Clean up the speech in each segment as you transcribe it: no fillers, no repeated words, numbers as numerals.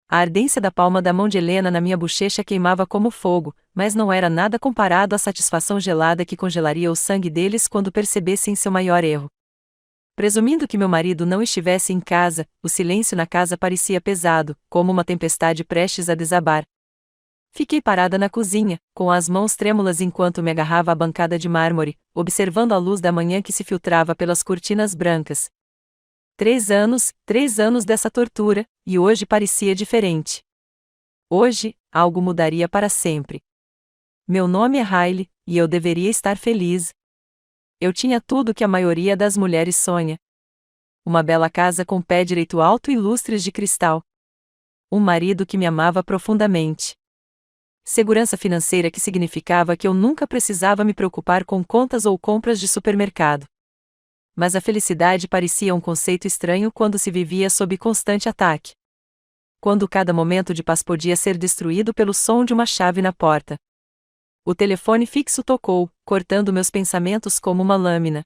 A ardência da palma da mão de Helena na minha bochecha queimava como fogo, mas não era nada comparado à satisfação gelada que congelaria o sangue deles quando percebessem seu maior erro. Presumindo que meu marido não estivesse em casa, o silêncio na casa parecia pesado, como uma tempestade prestes a desabar. Fiquei parada na cozinha, com as mãos trêmulas enquanto me agarrava à bancada de mármore, observando a luz da manhã que se filtrava pelas cortinas brancas. 3 anos dessa tortura, e hoje parecia diferente. Hoje, algo mudaria para sempre. Meu nome é Riley, e eu deveria estar feliz. Eu tinha tudo que a maioria das mulheres sonha. Uma bela casa com pé direito alto e lustres de cristal. Um marido que me amava profundamente. Segurança financeira que significava que eu nunca precisava me preocupar com contas ou compras de supermercado. Mas a felicidade parecia um conceito estranho quando se vivia sob constante ataque. Quando cada momento de paz podia ser destruído pelo som de uma chave na porta. O telefone fixo tocou, cortando meus pensamentos como uma lâmina.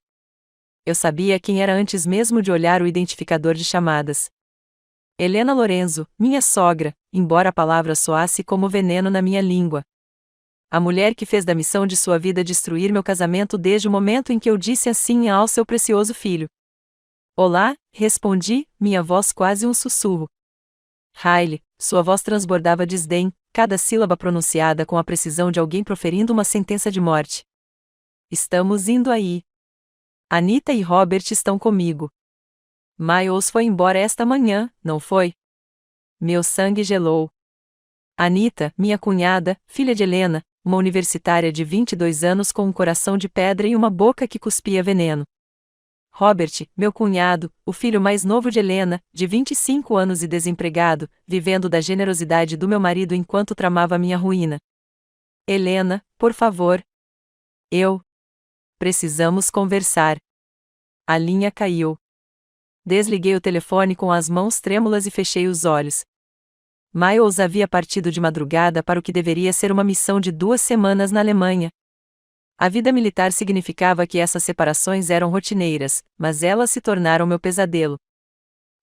Eu sabia quem era antes mesmo de olhar o identificador de chamadas. Helena Lorenzo, minha sogra, embora a palavra soasse como veneno na minha língua. A mulher que fez da missão de sua vida destruir meu casamento desde o momento em que eu disse assim ao seu precioso filho. Olá, respondi, minha voz quase um sussurro. Riley, sua voz transbordava desdém, cada sílaba pronunciada com a precisão de alguém proferindo uma sentença de morte. Estamos indo aí. Anita e Robert estão comigo. Miles foi embora esta manhã, não foi? Meu sangue gelou. Anita, minha cunhada, filha de Helena, uma universitária de 22 anos com um coração de pedra e uma boca que cuspia veneno. Robert, meu cunhado, o filho mais novo de Helena, de 25 anos e desempregado, vivendo da generosidade do meu marido enquanto tramava minha ruína. Helena, por favor. Precisamos conversar. A linha caiu. Desliguei o telefone com as mãos trêmulas e fechei os olhos. Miles havia partido de madrugada para o que deveria ser uma missão de 2 semanas na Alemanha. A vida militar significava que essas separações eram rotineiras, mas elas se tornaram meu pesadelo.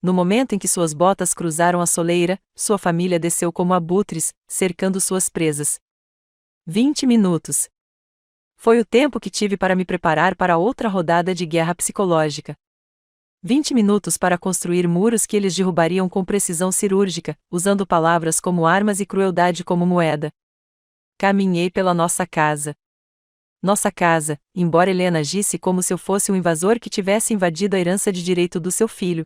No momento em que suas botas cruzaram a soleira, sua família desceu como abutres, cercando suas presas. 20 minutos. Foi o tempo que tive para me preparar para outra rodada de guerra psicológica. 20 minutos para construir muros que eles derrubariam com precisão cirúrgica, usando palavras como armas e crueldade como moeda. Caminhei pela nossa casa. Nossa casa, embora Helena agisse como se eu fosse um invasor que tivesse invadido a herança de direito do seu filho.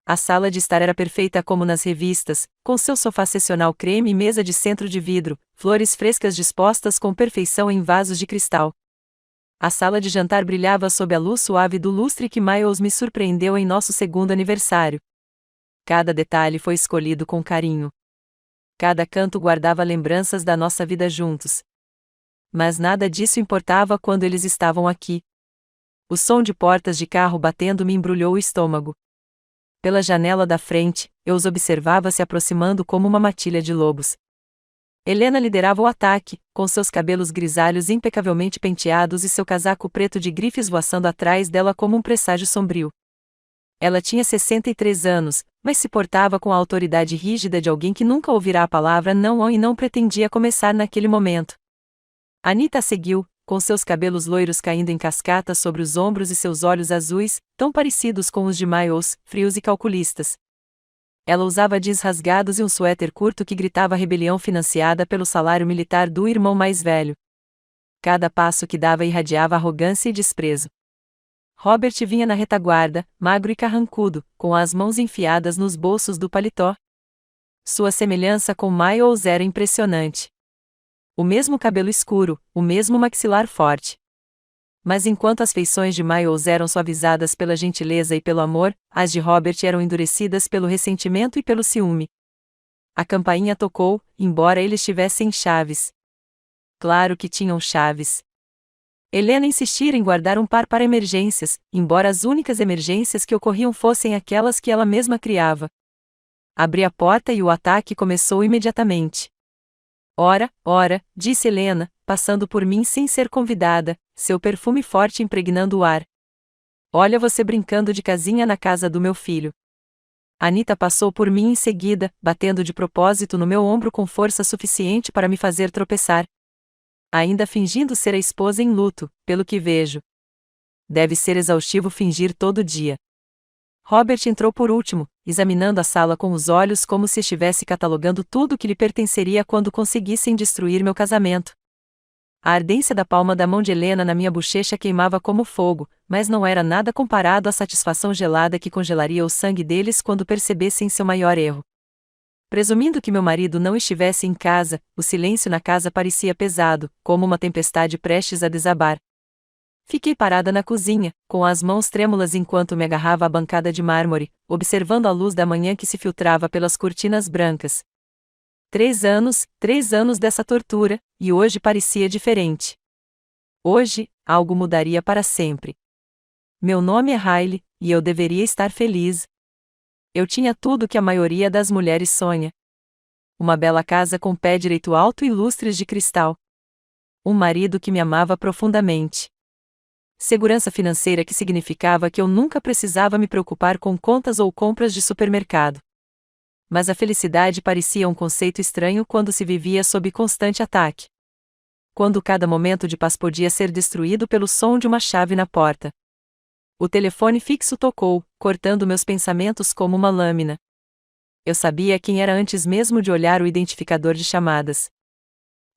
A sala de estar era perfeita como nas revistas, com seu sofá seccional creme e mesa de centro de vidro, flores frescas dispostas com perfeição em vasos de cristal. A sala de jantar brilhava sob a luz suave do lustre que Miles me surpreendeu em nosso segundo aniversário. Cada detalhe foi escolhido com carinho. Cada canto guardava lembranças da nossa vida juntos. Mas nada disso importava quando eles estavam aqui. O som de portas de carro batendo me embrulhou o estômago. Pela janela da frente, eu os observava se aproximando como uma matilha de lobos. Helena liderava o ataque, com seus cabelos grisalhos impecavelmente penteados e seu casaco preto de grifes voaçando atrás dela como um presságio sombrio. Ela tinha 63 anos, mas se portava com a autoridade rígida de alguém que nunca ouvirá a palavra não e não pretendia começar naquele momento. Anita a seguiu, com seus cabelos loiros caindo em cascata sobre os ombros e seus olhos azuis, tão parecidos com os de Miles, frios e calculistas. Ela usava jeans rasgados e um suéter curto que gritava rebelião financiada pelo salário militar do irmão mais velho. Cada passo que dava irradiava arrogância e desprezo. Robert vinha na retaguarda, magro e carrancudo, com as mãos enfiadas nos bolsos do paletó. Sua semelhança com Miles era impressionante. O mesmo cabelo escuro, o mesmo maxilar forte. Mas enquanto as feições de Miles eram suavizadas pela gentileza e pelo amor, as de Robert eram endurecidas pelo ressentimento e pelo ciúme. A campainha tocou, embora eles tivessem chaves. Claro que tinham chaves. Helena insistira em guardar um par para emergências, embora as únicas emergências que ocorriam fossem aquelas que ela mesma criava. Abri a porta e o ataque começou imediatamente. Ora, disse Helena, passando por mim sem ser convidada, seu perfume forte impregnando o ar. Olha você brincando de casinha na casa do meu filho. Anita passou por mim em seguida, batendo de propósito no meu ombro com força suficiente para me fazer tropeçar. Ainda fingindo ser a esposa em luto, pelo que vejo. Deve ser exaustivo fingir todo dia. Robert entrou por último, examinando a sala com os olhos como se estivesse catalogando tudo que lhe pertenceria quando conseguissem destruir meu casamento. A ardência da palma da mão de Helena na minha bochecha queimava como fogo, mas não era nada comparado à satisfação gelada que congelaria o sangue deles quando percebessem seu maior erro. Presumindo que meu marido não estivesse em casa, o silêncio na casa parecia pesado, como uma tempestade prestes a desabar. Fiquei parada na cozinha, com as mãos trêmulas enquanto me agarrava à bancada de mármore, observando a luz da manhã que se filtrava pelas cortinas brancas. 3 anos dessa tortura, e hoje parecia diferente. Hoje, algo mudaria para sempre. Meu nome é Riley, e eu deveria estar feliz. Eu tinha tudo que a maioria das mulheres sonha. Uma bela casa com pé direito alto e lustres de cristal. Um marido que me amava profundamente. Segurança financeira que significava que eu nunca precisava me preocupar com contas ou compras de supermercado. Mas a felicidade parecia um conceito estranho quando se vivia sob constante ataque. Quando cada momento de paz podia ser destruído pelo som de uma chave na porta. O telefone fixo tocou, cortando meus pensamentos como uma lâmina. Eu sabia quem era antes mesmo de olhar o identificador de chamadas.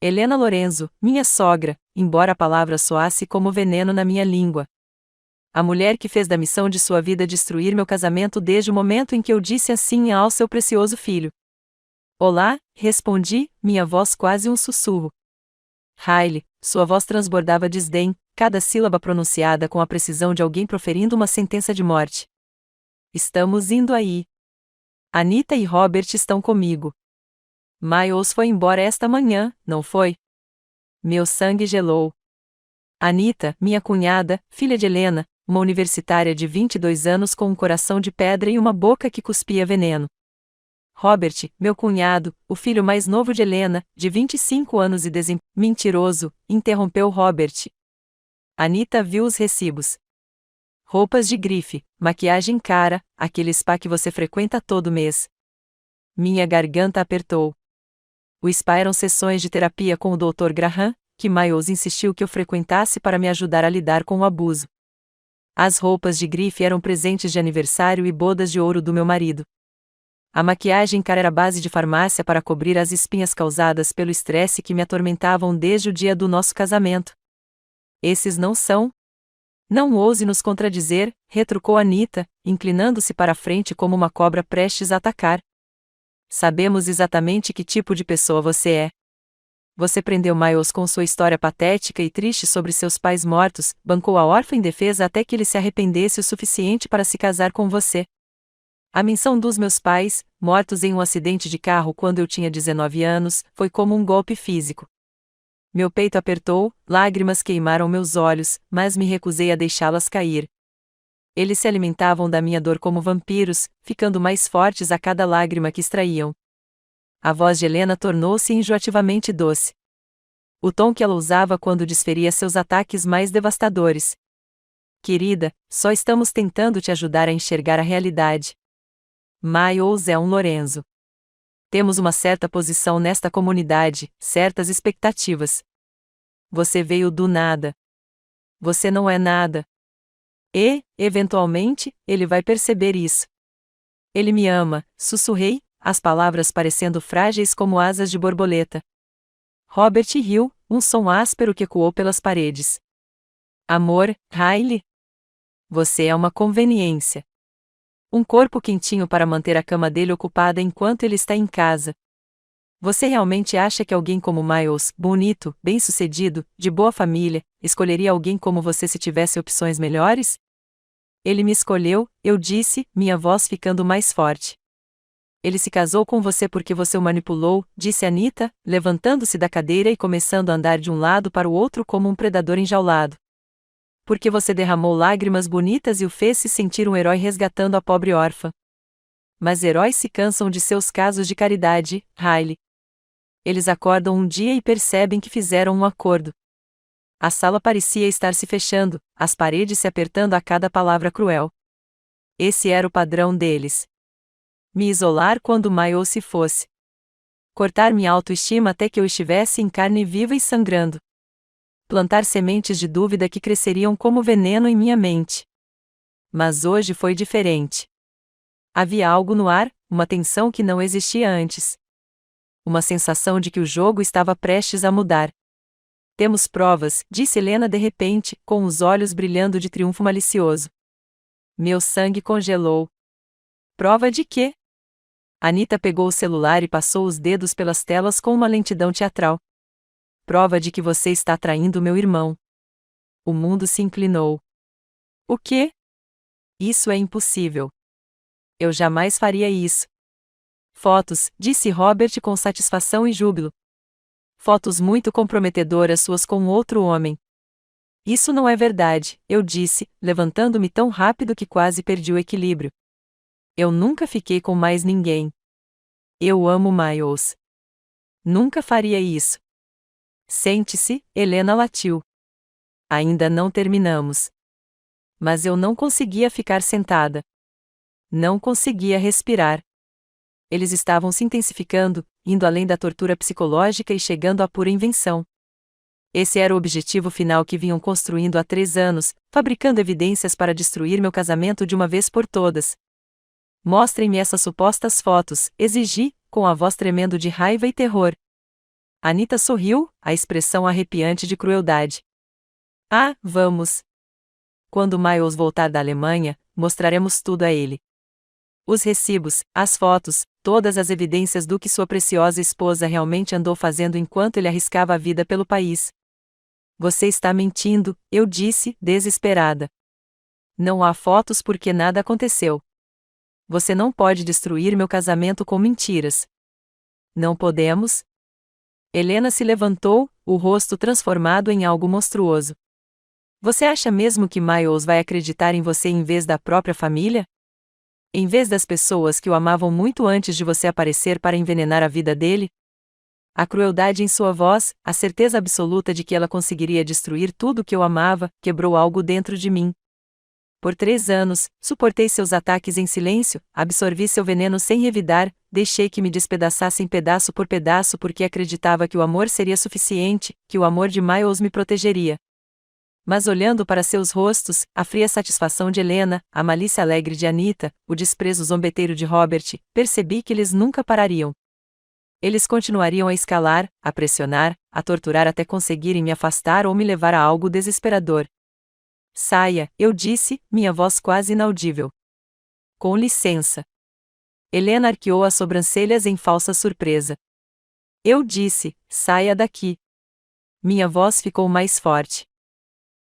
Helena Lorenzo, minha sogra, embora a palavra soasse como veneno na minha língua. A mulher que fez da missão de sua vida destruir meu casamento desde o momento em que eu disse assim ao seu precioso filho. Olá, respondi, minha voz quase um sussurro. Riley, sua voz transbordava desdém, cada sílaba pronunciada com a precisão de alguém proferindo uma sentença de morte. Estamos indo aí. Anita e Robert estão comigo. Miles foi embora esta manhã, não foi? Meu sangue gelou. Anita, minha cunhada, filha de Helena, uma universitária de 22 anos com um coração de pedra e uma boca que cuspia veneno. Robert, meu cunhado, o filho mais novo de Helena, de 25 anos e mentiroso, interrompeu Robert. Anita viu os recibos. Roupas de grife, maquiagem cara, aquele spa que você frequenta todo mês. Minha garganta apertou. O spa eram sessões de terapia com o Dr. Graham, que Miles insistiu que eu frequentasse para me ajudar a lidar com o abuso. As roupas de grife eram presentes de aniversário e bodas de ouro do meu marido. A maquiagem cara era base de farmácia para cobrir as espinhas causadas pelo estresse que me atormentavam desde o dia do nosso casamento. Esses não são? Não ouse nos contradizer, retrucou Anita, inclinando-se para a frente como uma cobra prestes a atacar. Sabemos exatamente que tipo de pessoa você é. Você prendeu Miles com sua história patética e triste sobre seus pais mortos, bancou a órfã indefesa até que ele se arrependesse o suficiente para se casar com você. A menção dos meus pais, mortos em um acidente de carro quando eu tinha 19 anos, foi como um golpe físico. Meu peito apertou, lágrimas queimaram meus olhos, mas me recusei a deixá-las cair. Eles se alimentavam da minha dor como vampiros, ficando mais fortes a cada lágrima que extraíam. A voz de Helena tornou-se enjoativamente doce. O tom que ela usava quando desferia seus ataques mais devastadores. Querida, só estamos tentando te ajudar a enxergar a realidade. Miles é um Lorenzo. Temos uma certa posição nesta comunidade, certas expectativas. Você veio do nada. Você não é nada. E, eventualmente, ele vai perceber isso. Ele me ama, sussurrei, as palavras parecendo frágeis como asas de borboleta. Robert riu, um som áspero que ecoou pelas paredes. Amor, Riley? Você é uma conveniência. Um corpo quentinho para manter a cama dele ocupada enquanto ele está em casa. Você realmente acha que alguém como Miles, bonito, bem-sucedido, de boa família, escolheria alguém como você se tivesse opções melhores? Ele me escolheu, eu disse, minha voz ficando mais forte. Ele se casou com você porque você o manipulou, disse Anita, levantando-se da cadeira e começando a andar de um lado para o outro como um predador enjaulado. Porque você derramou lágrimas bonitas e o fez se sentir um herói resgatando a pobre órfã. Mas heróis se cansam de seus casos de caridade, Riley. Eles acordam um dia e percebem que fizeram um acordo. A sala parecia estar se fechando, as paredes se apertando a cada palavra cruel. Esse era o padrão deles. Me isolar quando Miles se fosse. Cortar minha autoestima até que eu estivesse em carne viva e sangrando. Plantar sementes de dúvida que cresceriam como veneno em minha mente. Mas hoje foi diferente. Havia algo no ar, uma tensão que não existia antes. Uma sensação de que o jogo estava prestes a mudar. Temos provas, disse Helena de repente, com os olhos brilhando de triunfo malicioso. Meu sangue congelou. Prova de quê? Anita pegou o celular e passou os dedos pelas telas com uma lentidão teatral. Prova de que você está traindo meu irmão. O mundo se inclinou. O quê? Isso é impossível. Eu jamais faria isso. Fotos, disse Robert com satisfação e júbilo. Fotos muito comprometedoras suas com outro homem. Isso não é verdade, eu disse, levantando-me tão rápido que quase perdi o equilíbrio. Eu nunca fiquei com mais ninguém. Eu amo Miles. Nunca faria isso. Sente-se, Helena latiu. Ainda não terminamos. Mas eu não conseguia ficar sentada. Não conseguia respirar. Eles estavam se intensificando, indo além da tortura psicológica e chegando à pura invenção. Esse era o objetivo final que vinham construindo há 3 anos, fabricando evidências para destruir meu casamento de uma vez por todas. Mostrem-me essas supostas fotos, exigi, com a voz tremendo de raiva e terror. Anita sorriu, a expressão arrepiante de crueldade. Ah, vamos! Quando Miles voltar da Alemanha, mostraremos tudo a ele. Os recibos, as fotos, todas as evidências do que sua preciosa esposa realmente andou fazendo enquanto ele arriscava a vida pelo país. Você está mentindo, eu disse, desesperada. Não há fotos porque nada aconteceu. Você não pode destruir meu casamento com mentiras. Não podemos? Helena se levantou, o rosto transformado em algo monstruoso. Você acha mesmo que Miles vai acreditar em você em vez da própria família? Em vez das pessoas que o amavam muito antes de você aparecer para envenenar a vida dele? A crueldade em sua voz, a certeza absoluta de que ela conseguiria destruir tudo o que eu amava, quebrou algo dentro de mim. Por 3 anos, suportei seus ataques em silêncio, absorvi seu veneno sem revidar, deixei que me despedaçassem pedaço por pedaço porque acreditava que o amor seria suficiente, que o amor de Miles me protegeria. Mas olhando para seus rostos, a fria satisfação de Helena, a malícia alegre de Anita, o desprezo zombeteiro de Robert, percebi que eles nunca parariam. Eles continuariam a escalar, a pressionar, a torturar até conseguirem me afastar ou me levar a algo desesperador. Saia, eu disse, minha voz quase inaudível. Com licença. Helena arqueou as sobrancelhas em falsa surpresa. Eu disse, saia daqui. Minha voz ficou mais forte.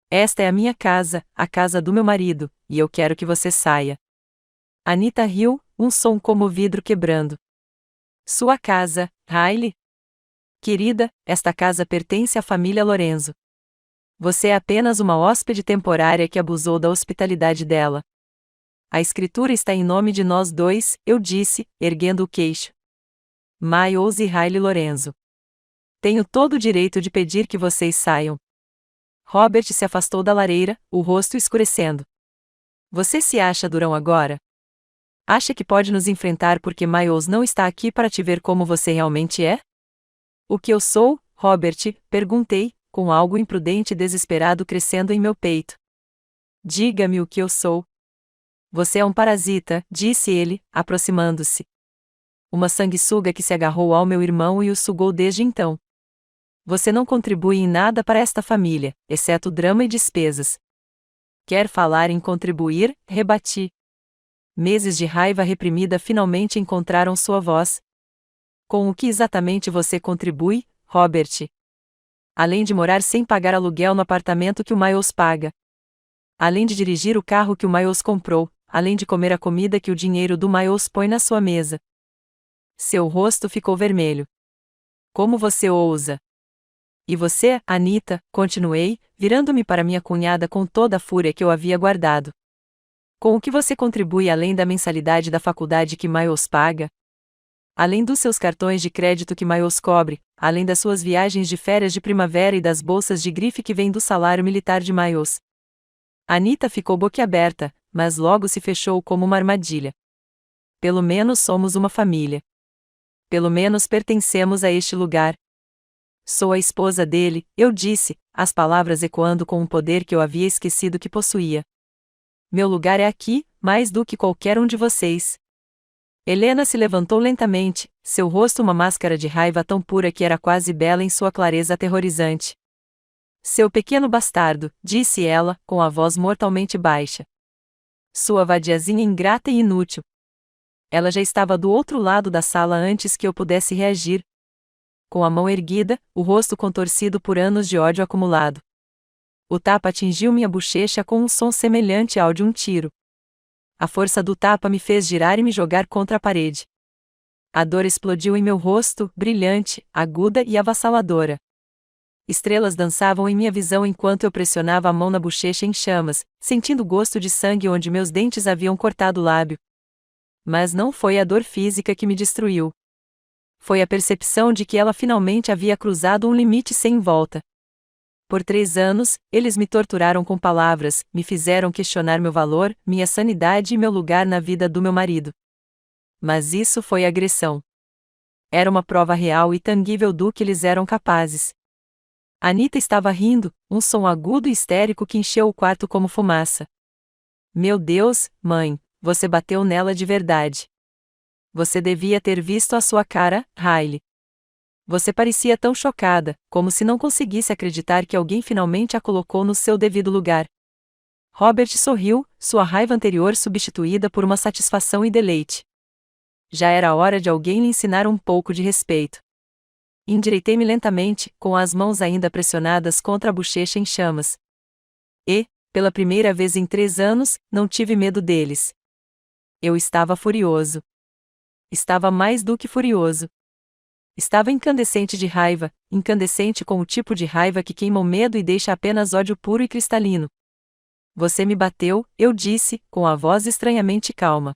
Esta é a minha casa, a casa do meu marido, e eu quero que você saia. Anita riu, um som como vidro quebrando. Sua casa, Riley? Querida, esta casa pertence à família Lorenzo. Você é apenas uma hóspede temporária que abusou da hospitalidade dela. A escritura está em nome de nós dois, eu disse, erguendo o queixo. Miles e Riley Lorenzo. Tenho todo o direito de pedir que vocês saiam. Robert se afastou da lareira, o rosto escurecendo. Você se acha durão agora? Acha que pode nos enfrentar porque Miles não está aqui para te ver como você realmente é? O que eu sou, Robert? Perguntei, com algo imprudente e desesperado crescendo em meu peito. Diga-me o que eu sou. Você é um parasita, disse ele, aproximando-se. Uma sanguessuga que se agarrou ao meu irmão e o sugou desde então. Você não contribui em nada para esta família, exceto drama e despesas. Quer falar em contribuir? Rebati. Meses de raiva reprimida finalmente encontraram sua voz. Com o que exatamente você contribui, Robert? Além de morar sem pagar aluguel no apartamento que o Miles paga. Além de dirigir o carro que o Miles comprou, além de comer a comida que o dinheiro do Miles põe na sua mesa. Seu rosto ficou vermelho. Como você ousa? E você, Anita, continuei, virando-me para minha cunhada com toda a fúria que eu havia guardado. Com o que você contribui além da mensalidade da faculdade que Miles paga? Além dos seus cartões de crédito que Miles cobre, além das suas viagens de férias de primavera e das bolsas de grife que vêm do salário militar de Miles. Anita ficou boquiaberta, mas logo se fechou como uma armadilha. Pelo menos somos uma família. Pelo menos pertencemos a este lugar. Sou a esposa dele, eu disse, as palavras ecoando com um poder que eu havia esquecido que possuía. Meu lugar é aqui, mais do que qualquer um de vocês. Helena se levantou lentamente, seu rosto uma máscara de raiva tão pura que era quase bela em sua clareza aterrorizante. Seu pequeno bastardo, disse ela, com a voz mortalmente baixa. Sua vadiazinha ingrata e inútil. Ela já estava do outro lado da sala antes que eu pudesse reagir. Com a mão erguida, o rosto contorcido por anos de ódio acumulado. O tapa atingiu minha bochecha com um som semelhante ao de um tiro. A força do tapa me fez girar e me jogar contra a parede. A dor explodiu em meu rosto, brilhante, aguda e avassaladora. Estrelas dançavam em minha visão enquanto eu pressionava a mão na bochecha em chamas, sentindo o gosto de sangue onde meus dentes haviam cortado o lábio. Mas não foi a dor física que me destruiu. Foi a percepção de que ela finalmente havia cruzado um limite sem volta. Por 3 anos, eles me torturaram com palavras, me fizeram questionar meu valor, minha sanidade e meu lugar na vida do meu marido. Mas isso foi agressão. Era uma prova real e tangível do que eles eram capazes. Anita estava rindo, um som agudo e histérico que encheu o quarto como fumaça. Meu Deus, mãe, você bateu nela de verdade. Você devia ter visto a sua cara, Riley. Você parecia tão chocada, como se não conseguisse acreditar que alguém finalmente a colocou no seu devido lugar. Robert sorriu, sua raiva anterior substituída por uma satisfação e deleite. Já era hora de alguém lhe ensinar um pouco de respeito. Endireitei-me lentamente, com as mãos ainda pressionadas contra a bochecha em chamas. E, pela primeira vez em 3 anos, não tive medo deles. Eu estava furioso. Estava mais do que furioso. Estava incandescente de raiva, incandescente com o tipo de raiva que queima o medo e deixa apenas ódio puro e cristalino. Você me bateu, eu disse, com a voz estranhamente calma.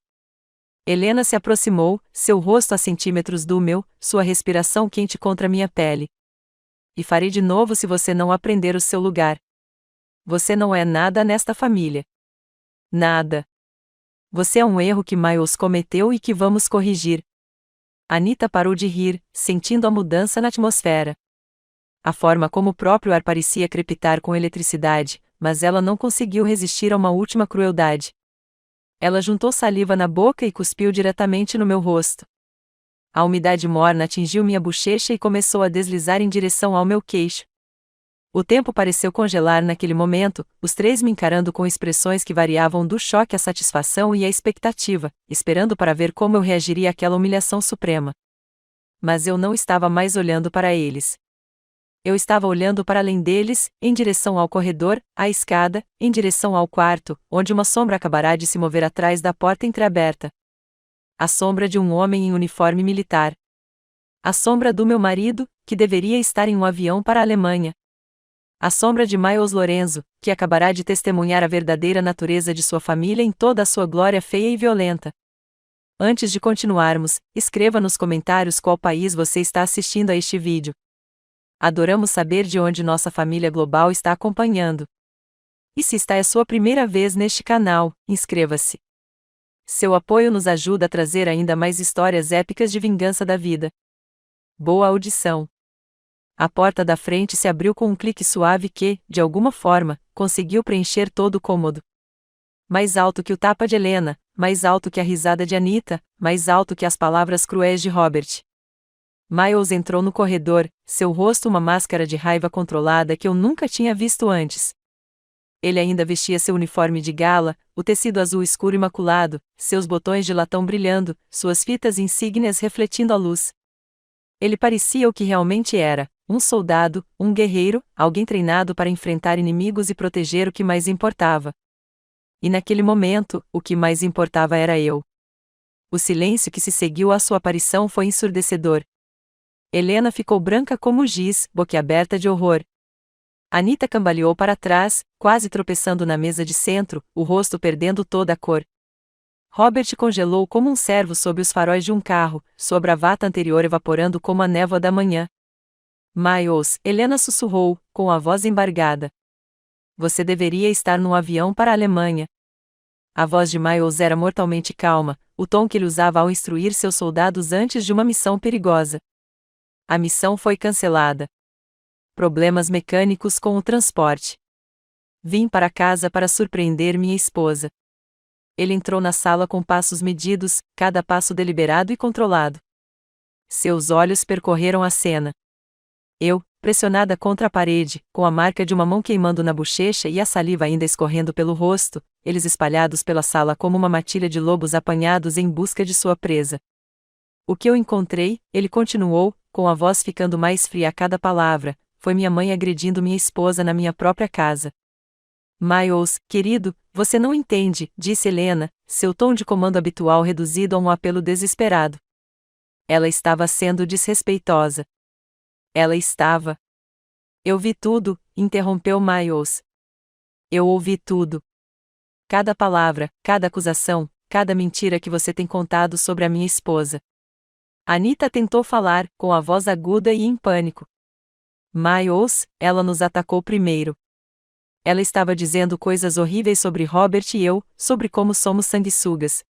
Helena se aproximou, seu rosto a centímetros do meu, sua respiração quente contra minha pele. E farei de novo se você não aprender o seu lugar. Você não é nada nesta família. Nada. Você é um erro que Miles cometeu e que vamos corrigir. Anita parou de rir, sentindo a mudança na atmosfera. A forma como o próprio ar parecia crepitar com eletricidade, mas ela não conseguiu resistir a uma última crueldade. Ela juntou saliva na boca e cuspiu diretamente no meu rosto. A umidade morna atingiu minha bochecha e começou a deslizar em direção ao meu queixo. O tempo pareceu congelar naquele momento, os 3 me encarando com expressões que variavam do choque à satisfação e à expectativa, esperando para ver como eu reagiria àquela humilhação suprema. Mas eu não estava mais olhando para eles. Eu estava olhando para além deles, em direção ao corredor, à escada, em direção ao quarto, onde uma sombra acabará de se mover atrás da porta entreaberta. A sombra de um homem em uniforme militar. A sombra do meu marido, que deveria estar em um avião para a Alemanha. A sombra de Miles Lorenzo, que acabará de testemunhar a verdadeira natureza de sua família em toda a sua glória feia e violenta. Antes de continuarmos, escreva nos comentários qual país você está assistindo a este vídeo. Adoramos saber de onde nossa família global está acompanhando. E se esta é a sua primeira vez neste canal, inscreva-se. Seu apoio nos ajuda a trazer ainda mais histórias épicas de vingança da vida. Boa audição. A porta da frente se abriu com um clique suave que, de alguma forma, conseguiu preencher todo o cômodo. Mais alto que o tapa de Helena, mais alto que a risada de Anita, mais alto que as palavras cruéis de Robert. Miles entrou no corredor, seu rosto uma máscara de raiva controlada que eu nunca tinha visto antes. Ele ainda vestia seu uniforme de gala, o tecido azul escuro imaculado, seus botões de latão brilhando, suas fitas insígnias refletindo a luz. Ele parecia o que realmente era, um soldado, um guerreiro, alguém treinado para enfrentar inimigos e proteger o que mais importava. E naquele momento, o que mais importava era eu. O silêncio que se seguiu à sua aparição foi ensurdecedor. Helena ficou branca como giz, boquiaberta de horror. Anita cambaleou para trás, quase tropeçando na mesa de centro, o rosto perdendo toda a cor. Robert congelou como um cervo sob os faróis de um carro, sua bravata anterior evaporando como a névoa da manhã. Miles, Helena sussurrou, com a voz embargada. Você deveria estar num avião para a Alemanha. A voz de Miles era mortalmente calma, o tom que ele usava ao instruir seus soldados antes de uma missão perigosa. A missão foi cancelada. Problemas mecânicos com o transporte. Vim para casa para surpreender minha esposa. Ele entrou na sala com passos medidos, cada passo deliberado e controlado. Seus olhos percorreram a cena. Eu, pressionada contra a parede, com a marca de uma mão queimando na bochecha e a saliva ainda escorrendo pelo rosto, eles espalhados pela sala como uma matilha de lobos apanhados em busca de sua presa. O que eu encontrei, ele continuou, com a voz ficando mais fria a cada palavra, foi minha mãe agredindo minha esposa na minha própria casa. Miles, querido, você não entende, disse Helena, seu tom de comando habitual reduzido a um apelo desesperado. Ela estava sendo desrespeitosa. Ela estava. Eu vi tudo, interrompeu Miles. Eu ouvi tudo. Cada palavra, cada acusação, cada mentira que você tem contado sobre a minha esposa. Anita tentou falar, com a voz aguda e em pânico. Miles, ela nos atacou primeiro. Ela estava dizendo coisas horríveis sobre Robert e eu, sobre como somos sanguessugas.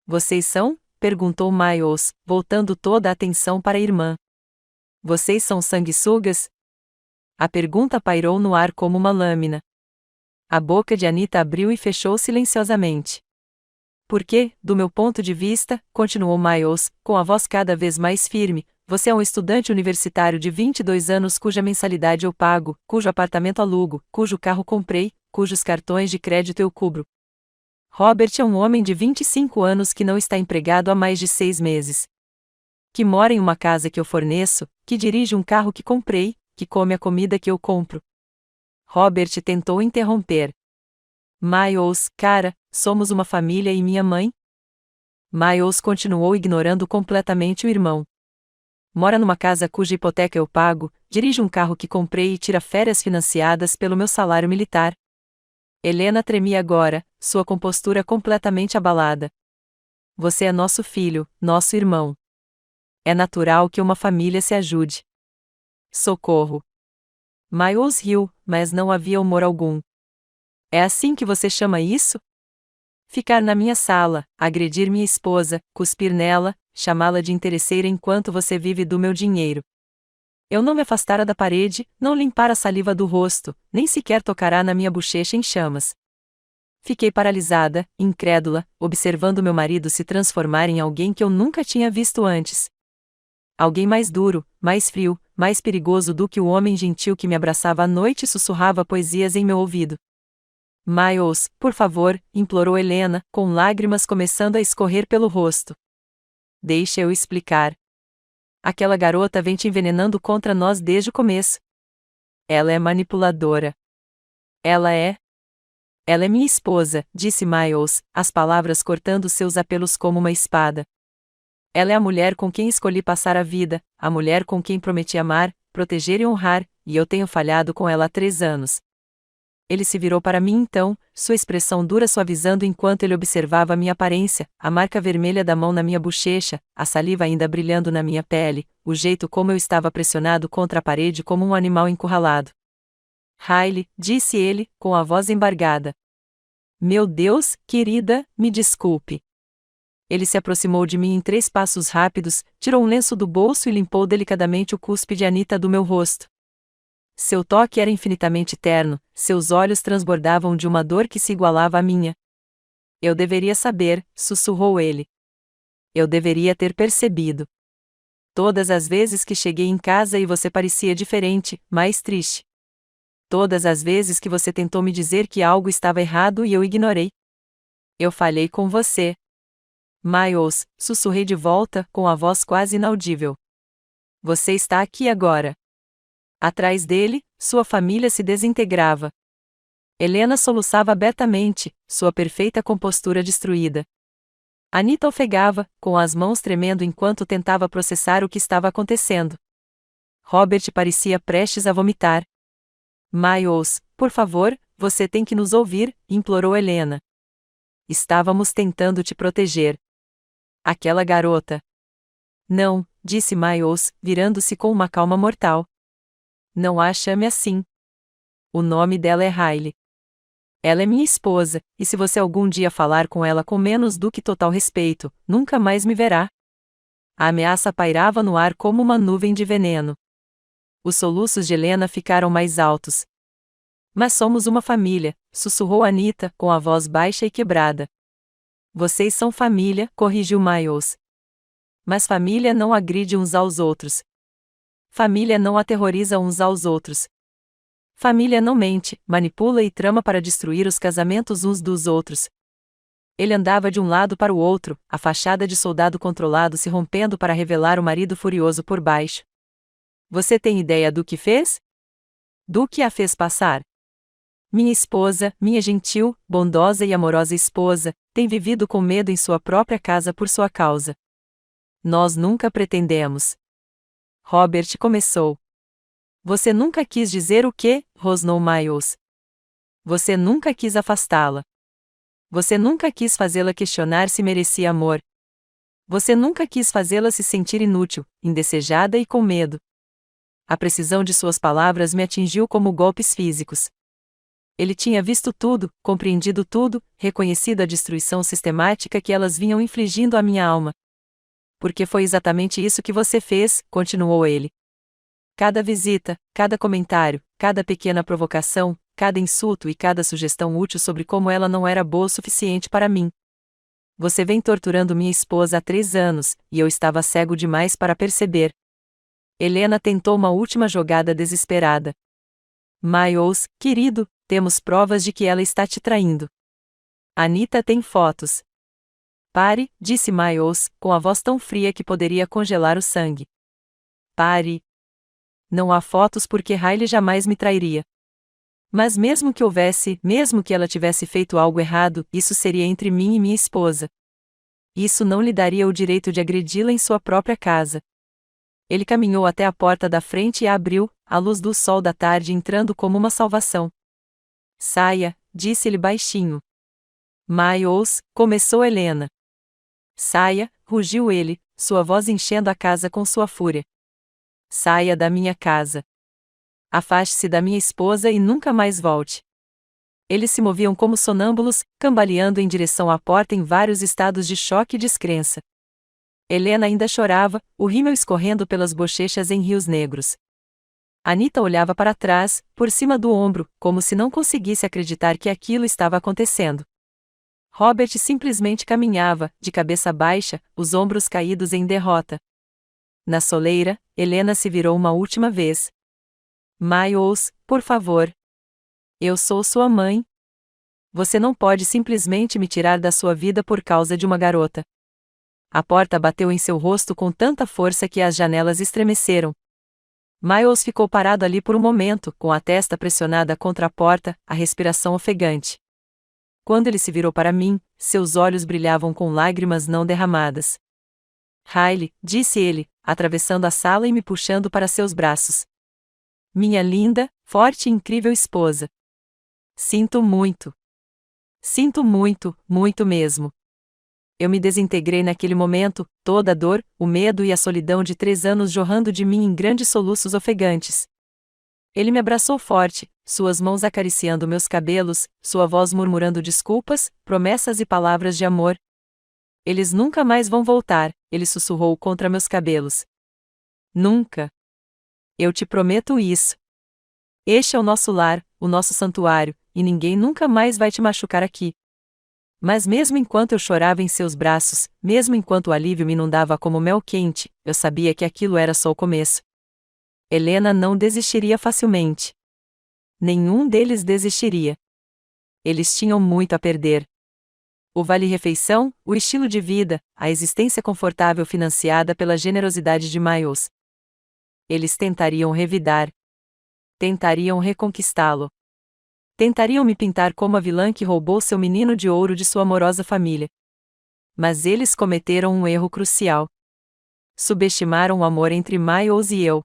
Vocês são? Perguntou Miles, voltando toda a atenção para a irmã. Vocês são sanguessugas? A pergunta pairou no ar como uma lâmina. A boca de Anita abriu e fechou silenciosamente. Porque, do meu ponto de vista, continuou Miles, com a voz cada vez mais firme, você é um estudante universitário de 22 anos cuja mensalidade eu pago, cujo apartamento alugo, cujo carro comprei, cujos cartões de crédito eu cubro. Robert é um homem de 25 anos que não está empregado há mais de 6 meses. Que mora em uma casa que eu forneço, que dirige um carro que comprei, que come a comida que eu compro. Robert tentou interromper. Miles, cara, somos uma família e minha mãe? Miles continuou ignorando completamente o irmão. Mora numa casa cuja hipoteca eu pago, dirige um carro que comprei e tira férias financiadas pelo meu salário militar. Helena tremia agora, sua compostura completamente abalada. Você é nosso filho, nosso irmão. É natural que uma família se ajude. Socorro. Miles riu, mas não havia humor algum. É assim que você chama isso? Ficar na minha sala, agredir minha esposa, cuspir nela, chamá-la de interesseira enquanto você vive do meu dinheiro. Eu não me afastara da parede, não limpara a saliva do rosto, nem sequer tocará na minha bochecha em chamas. Fiquei paralisada, incrédula, observando meu marido se transformar em alguém que eu nunca tinha visto antes. Alguém mais duro, mais frio, mais perigoso do que o homem gentil que me abraçava à noite e sussurrava poesias em meu ouvido. Miles, por favor, implorou Helena, com lágrimas começando a escorrer pelo rosto. Deixa eu explicar. Aquela garota vem te envenenando contra nós desde o começo. Ela é manipuladora. Ela é minha esposa, disse Miles, as palavras cortando seus apelos como uma espada. Ela é a mulher com quem escolhi passar a vida, a mulher com quem prometi amar, proteger e honrar, e eu tenho falhado com ela há 3 anos. Ele se virou para mim então, sua expressão dura suavizando enquanto ele observava minha aparência, a marca vermelha da mão na minha bochecha, a saliva ainda brilhando na minha pele, o jeito como eu estava pressionado contra a parede como um animal encurralado. Riley, disse ele, com a voz embargada. Meu Deus, querida, me desculpe. Ele se aproximou de mim em 3 passos rápidos, tirou um lenço do bolso e limpou delicadamente o cuspe de Anita do meu rosto. Seu toque era infinitamente terno, seus olhos transbordavam de uma dor que se igualava à minha. Eu deveria saber, sussurrou ele. Eu deveria ter percebido. Todas as vezes que cheguei em casa e você parecia diferente, mais triste. Todas as vezes que você tentou me dizer que algo estava errado e eu ignorei. Eu falhei com você. Miles, sussurrei de volta, com a voz quase inaudível. Você está aqui agora. Atrás dele, sua família se desintegrava. Helena soluçava abertamente, sua perfeita compostura destruída. Anita ofegava, com as mãos tremendo enquanto tentava processar o que estava acontecendo. Robert parecia prestes a vomitar. Miles, por favor, você tem que nos ouvir, implorou Helena. Estávamos tentando te proteger. Aquela garota. Não, disse Miles, virando-se com uma calma mortal. Não a chame assim. O nome dela é Riley. Ela é minha esposa, e se você algum dia falar com ela com menos do que total respeito, nunca mais me verá. A ameaça pairava no ar como uma nuvem de veneno. Os soluços de Helena ficaram mais altos. Mas somos uma família, sussurrou Anita, com a voz baixa e quebrada. Vocês são família, corrigiu Miles. Mas família não agride uns aos outros. Família não aterroriza uns aos outros. Família não mente, manipula e trama para destruir os casamentos uns dos outros. Ele andava de um lado para o outro, a fachada de soldado controlado se rompendo para revelar o marido furioso por baixo. Você tem ideia do que fez? Do que a fez passar? Minha esposa, minha gentil, bondosa e amorosa esposa, tem vivido com medo em sua própria casa por sua causa. Nós nunca pretendemos. Robert começou. Você nunca quis dizer o que, rosnou Miles. Você nunca quis afastá-la. Você nunca quis fazê-la questionar se merecia amor. Você nunca quis fazê-la se sentir inútil, indesejada e com medo. A precisão de suas palavras me atingiu como golpes físicos. Ele tinha visto tudo, compreendido tudo, reconhecido a destruição sistemática que elas vinham infligindo à minha alma. Porque foi exatamente isso que você fez, continuou ele. Cada visita, cada comentário, cada pequena provocação, cada insulto e cada sugestão útil sobre como ela não era boa o suficiente para mim. Você vem torturando minha esposa há 3 anos, e eu estava cego demais para perceber. Helena tentou uma última jogada desesperada. Miles, querido, temos provas de que ela está te traindo. Anita tem fotos. Pare, disse Miles, com a voz tão fria que poderia congelar o sangue. Pare. Não há fotos porque Riley jamais me trairia. Mas mesmo que houvesse, mesmo que ela tivesse feito algo errado, isso seria entre mim e minha esposa. Isso não lhe daria o direito de agredi-la em sua própria casa. Ele caminhou até a porta da frente e a abriu, a luz do sol da tarde entrando como uma salvação. Saia, disse-lhe baixinho. Miles, começou Helena. Saia, rugiu ele, sua voz enchendo a casa com sua fúria. Saia da minha casa. Afaste-se da minha esposa e nunca mais volte. Eles se moviam como sonâmbulos, cambaleando em direção à porta em vários estados de choque e descrença. Helena ainda chorava, o rímel escorrendo pelas bochechas em rios negros. Anita olhava para trás, por cima do ombro, como se não conseguisse acreditar que aquilo estava acontecendo. Robert simplesmente caminhava, de cabeça baixa, os ombros caídos em derrota. Na soleira, Helena se virou uma última vez. Miles, por favor. Eu sou sua mãe. Você não pode simplesmente me tirar da sua vida por causa de uma garota. A porta bateu em seu rosto com tanta força que as janelas estremeceram. Miles ficou parado ali por um momento, com a testa pressionada contra a porta, a respiração ofegante. Quando ele se virou para mim, seus olhos brilhavam com lágrimas não derramadas. Riley, disse ele, atravessando a sala e me puxando para seus braços. Minha linda, forte e incrível esposa. Sinto muito. Sinto muito, muito mesmo. Eu me desintegrei naquele momento, toda a dor, o medo e a solidão de 3 anos jorrando de mim em grandes soluços ofegantes. Ele me abraçou forte, suas mãos acariciando meus cabelos, sua voz murmurando desculpas, promessas e palavras de amor. Eles nunca mais vão voltar, ele sussurrou contra meus cabelos. Nunca. Eu te prometo isso. Este é o nosso lar, o nosso santuário, e ninguém nunca mais vai te machucar aqui. Mas mesmo enquanto eu chorava em seus braços, mesmo enquanto o alívio me inundava como mel quente, eu sabia que aquilo era só o começo. Helena não desistiria facilmente. Nenhum deles desistiria. Eles tinham muito a perder. O vale-refeição, o estilo de vida, a existência confortável financiada pela generosidade de Miles. Eles tentariam revidar. Tentariam reconquistá-lo. Tentariam me pintar como a vilã que roubou seu menino de ouro de sua amorosa família. Mas eles cometeram um erro crucial. Subestimaram o amor entre Miles e eu.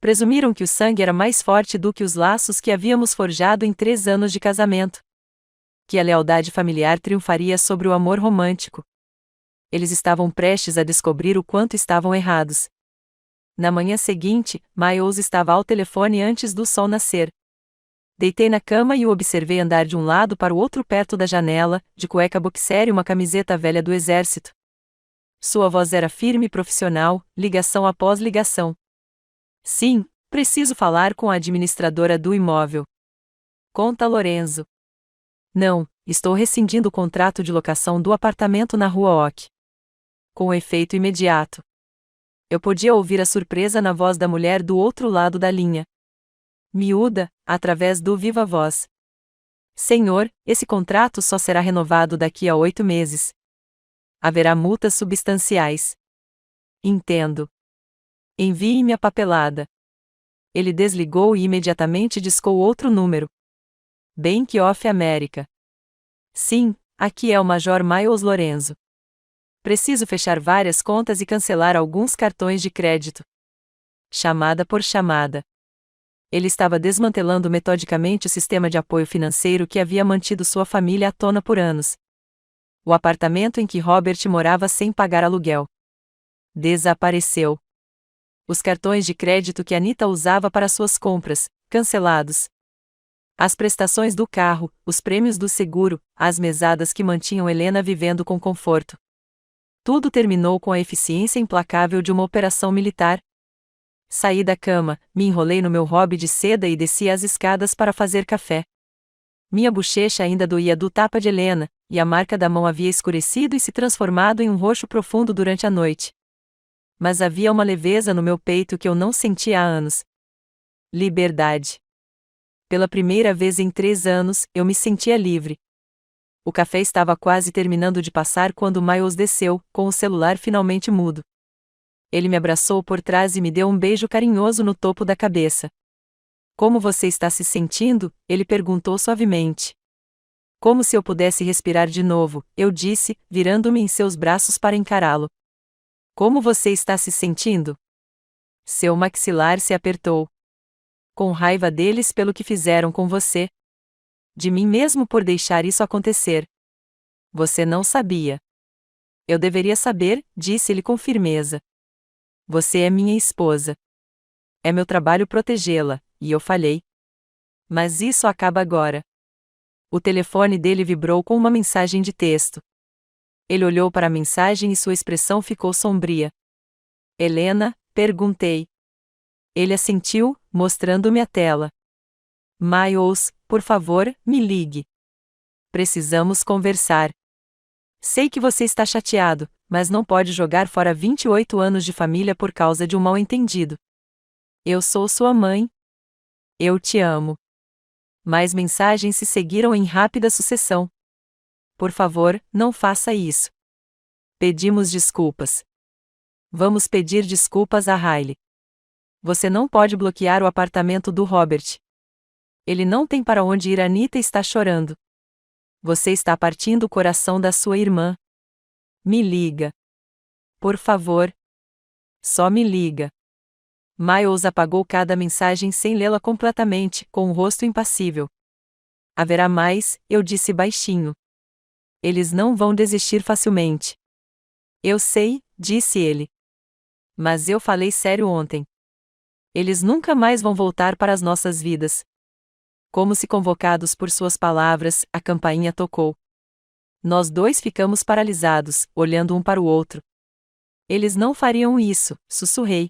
Presumiram que o sangue era mais forte do que os laços que havíamos forjado em 3 anos de casamento. Que a lealdade familiar triunfaria sobre o amor romântico. Eles estavam prestes a descobrir o quanto estavam errados. Na manhã seguinte, Miles estava ao telefone antes do sol nascer. Deitei na cama e o observei andar de um lado para o outro perto da janela, de cueca boxer e uma camiseta velha do exército. Sua voz era firme e profissional, ligação após ligação. Sim, preciso falar com a administradora do imóvel. Conta Lorenzo. Não, estou rescindindo o contrato de locação do apartamento na Rua Ock. Com efeito imediato. Eu podia ouvir a surpresa na voz da mulher do outro lado da linha. Miúda, através do viva voz. Senhor, esse contrato só será renovado daqui a 8 meses. Haverá multas substanciais. Entendo. Envie-me a papelada. Ele desligou e imediatamente discou outro número. Bank of America. Sim, aqui é o Major Miles Lorenzo. Preciso fechar várias contas e cancelar alguns cartões de crédito. Chamada por chamada. Ele estava desmantelando metodicamente o sistema de apoio financeiro que havia mantido sua família à tona por anos. O apartamento em que Robert morava sem pagar aluguel desapareceu. Os cartões de crédito que Anita usava para suas compras, cancelados. As prestações do carro, os prêmios do seguro, as mesadas que mantinham Helena vivendo com conforto. Tudo terminou com a eficiência implacável de uma operação militar. Saí da cama, me enrolei no meu hobby de seda e desci as escadas para fazer café. Minha bochecha ainda doía do tapa de Helena, e a marca da mão havia escurecido e se transformado em um roxo profundo durante a noite. Mas havia uma leveza no meu peito que eu não sentia há anos. Liberdade. Pela primeira vez em 3 anos, eu me sentia livre. O café estava quase terminando de passar quando Miles desceu, com o celular finalmente mudo. Ele me abraçou por trás e me deu um beijo carinhoso no topo da cabeça. Como você está se sentindo? Ele perguntou suavemente. Como se eu pudesse respirar de novo, eu disse, virando-me em seus braços para encará-lo. Como você está se sentindo? Seu maxilar se apertou. Com raiva deles pelo que fizeram com você. De mim mesmo por deixar isso acontecer. Você não sabia. Eu deveria saber, disse-lhe com firmeza. Você é minha esposa. É meu trabalho protegê-la, e eu falhei. Mas isso acaba agora. O telefone dele vibrou com uma mensagem de texto. Ele olhou para a mensagem e sua expressão ficou sombria. Helena? Perguntei. Ele assentiu, mostrando-me a tela. Miles, por favor, me ligue. Precisamos conversar. Sei que você está chateado, mas não pode jogar fora 28 anos de família por causa de um mal-entendido. Eu sou sua mãe. Eu te amo. Mais mensagens se seguiram em rápida sucessão. Por favor, não faça isso. Pedimos desculpas. Vamos pedir desculpas a Riley. Você não pode bloquear o apartamento do Robert. Ele não tem para onde ir. Anita está chorando. Você está partindo o coração da sua irmã. Me liga. Por favor. Só me liga. Miles apagou cada mensagem sem lê-la completamente, com o rosto impassível. Haverá mais, eu disse baixinho. Eles não vão desistir facilmente. Eu sei, disse ele. Mas eu falei sério ontem. Eles nunca mais vão voltar para as nossas vidas. Como se convocados por suas palavras, a campainha tocou. Nós dois ficamos paralisados, olhando um para o outro. Eles não fariam isso, sussurrei.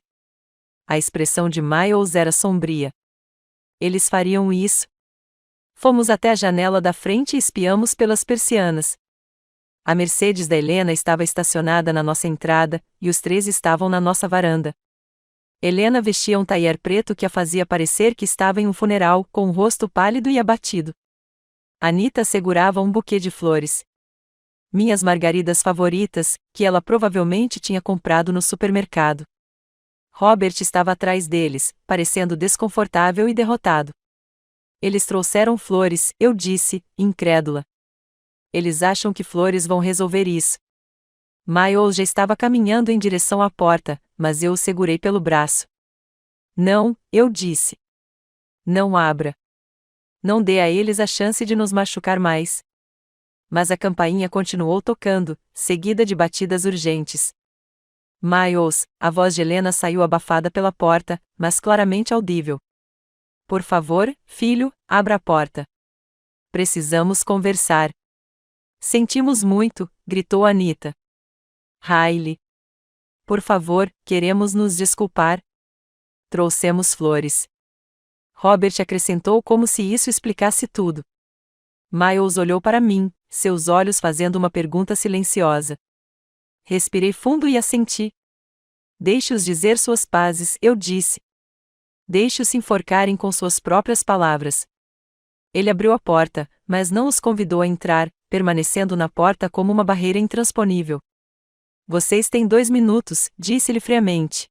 A expressão de Miles era sombria. Eles fariam isso? Fomos até a janela da frente e espiamos pelas persianas. A Mercedes da Helena estava estacionada na nossa entrada, e os 3 estavam na nossa varanda. Helena vestia um taier preto que a fazia parecer que estava em um funeral, com o rosto pálido e abatido. Anita segurava um buquê de flores. Minhas margaridas favoritas, que ela provavelmente tinha comprado no supermercado. Robert estava atrás deles, parecendo desconfortável e derrotado. Eles trouxeram flores, eu disse, incrédula. Eles acham que flores vão resolver isso. Miles já estava caminhando em direção à porta, mas eu o segurei pelo braço. Não, eu disse. Não abra. Não dê a eles a chance de nos machucar mais. Mas a campainha continuou tocando, seguida de batidas urgentes. Miles, a voz de Helena saiu abafada pela porta, mas claramente audível. Por favor, filho, abra a porta. Precisamos conversar. Sentimos muito, gritou Anita. Riley. Por favor, queremos nos desculpar. Trouxemos flores. Robert acrescentou como se isso explicasse tudo. Miles olhou para mim, seus olhos fazendo uma pergunta silenciosa. Respirei fundo e assenti. Deixe-os dizer suas pazes, eu disse. Deixe-os se enforcarem com suas próprias palavras. Ele abriu a porta, mas não os convidou a entrar, permanecendo na porta como uma barreira intransponível. Vocês têm 2 minutos, disse-lhe friamente.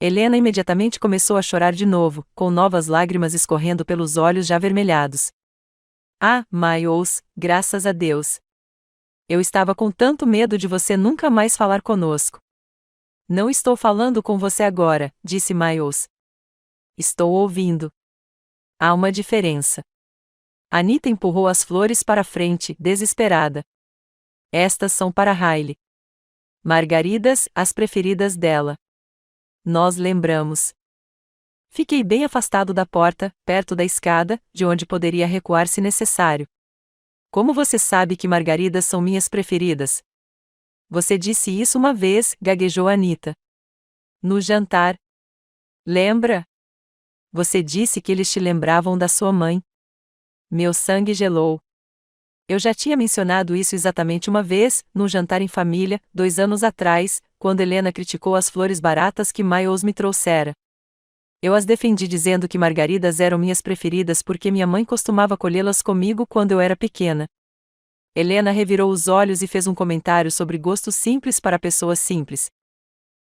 Helena imediatamente começou a chorar de novo, com novas lágrimas escorrendo pelos olhos já avermelhados. Ah, Miles, graças a Deus. Eu estava com tanto medo de você nunca mais falar conosco. Não estou falando com você agora, disse Miles. Estou ouvindo. Há uma diferença. Anita empurrou as flores para a frente, desesperada. Estas são para Riley. Margaridas, as preferidas dela. Nós lembramos. Fiquei bem afastado da porta, perto da escada, de onde poderia recuar se necessário. Como você sabe que margaridas são minhas preferidas? Você disse isso uma vez, gaguejou Anita. No jantar. Lembra? Você disse que eles te lembravam da sua mãe. Meu sangue gelou. Eu já tinha mencionado isso exatamente uma vez, num jantar em família, 2 anos atrás, quando Helena criticou as flores baratas que Miles me trouxera. Eu as defendi dizendo que margaridas eram minhas preferidas porque minha mãe costumava colhê-las comigo quando eu era pequena. Helena revirou os olhos e fez um comentário sobre gostos simples para pessoas simples.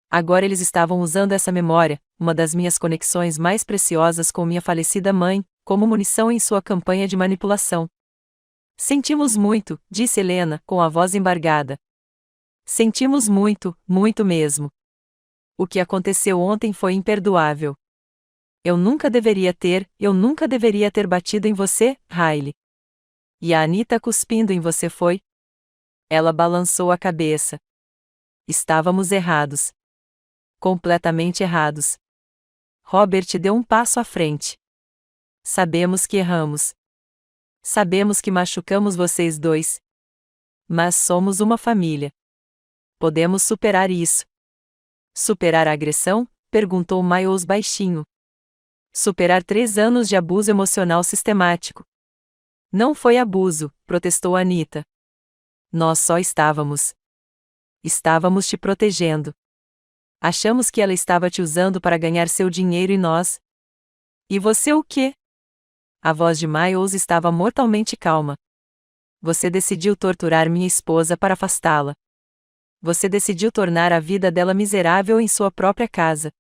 Agora eles estavam usando essa memória, uma das minhas conexões mais preciosas com minha falecida mãe, como munição em sua campanha de manipulação. Sentimos muito, disse Helena, com a voz embargada. Sentimos muito, muito mesmo. O que aconteceu ontem foi imperdoável. Eu nunca deveria ter batido em você, Riley. E a Anita cuspindo em você foi? Ela balançou a cabeça. Estávamos errados. Completamente errados. Robert deu um passo à frente. Sabemos que erramos. Sabemos que machucamos vocês dois. Mas somos uma família. Podemos superar isso. Superar a agressão? Perguntou Miles baixinho. Superar 3 anos de abuso emocional sistemático. Não foi abuso, protestou Anita. Nós só estávamos. Estávamos te protegendo. Achamos que ela estava te usando para ganhar seu dinheiro e nós. E você o quê? A voz de Miles estava mortalmente calma. Você decidiu torturar minha esposa para afastá-la. Você decidiu tornar a vida dela miserável em sua própria casa.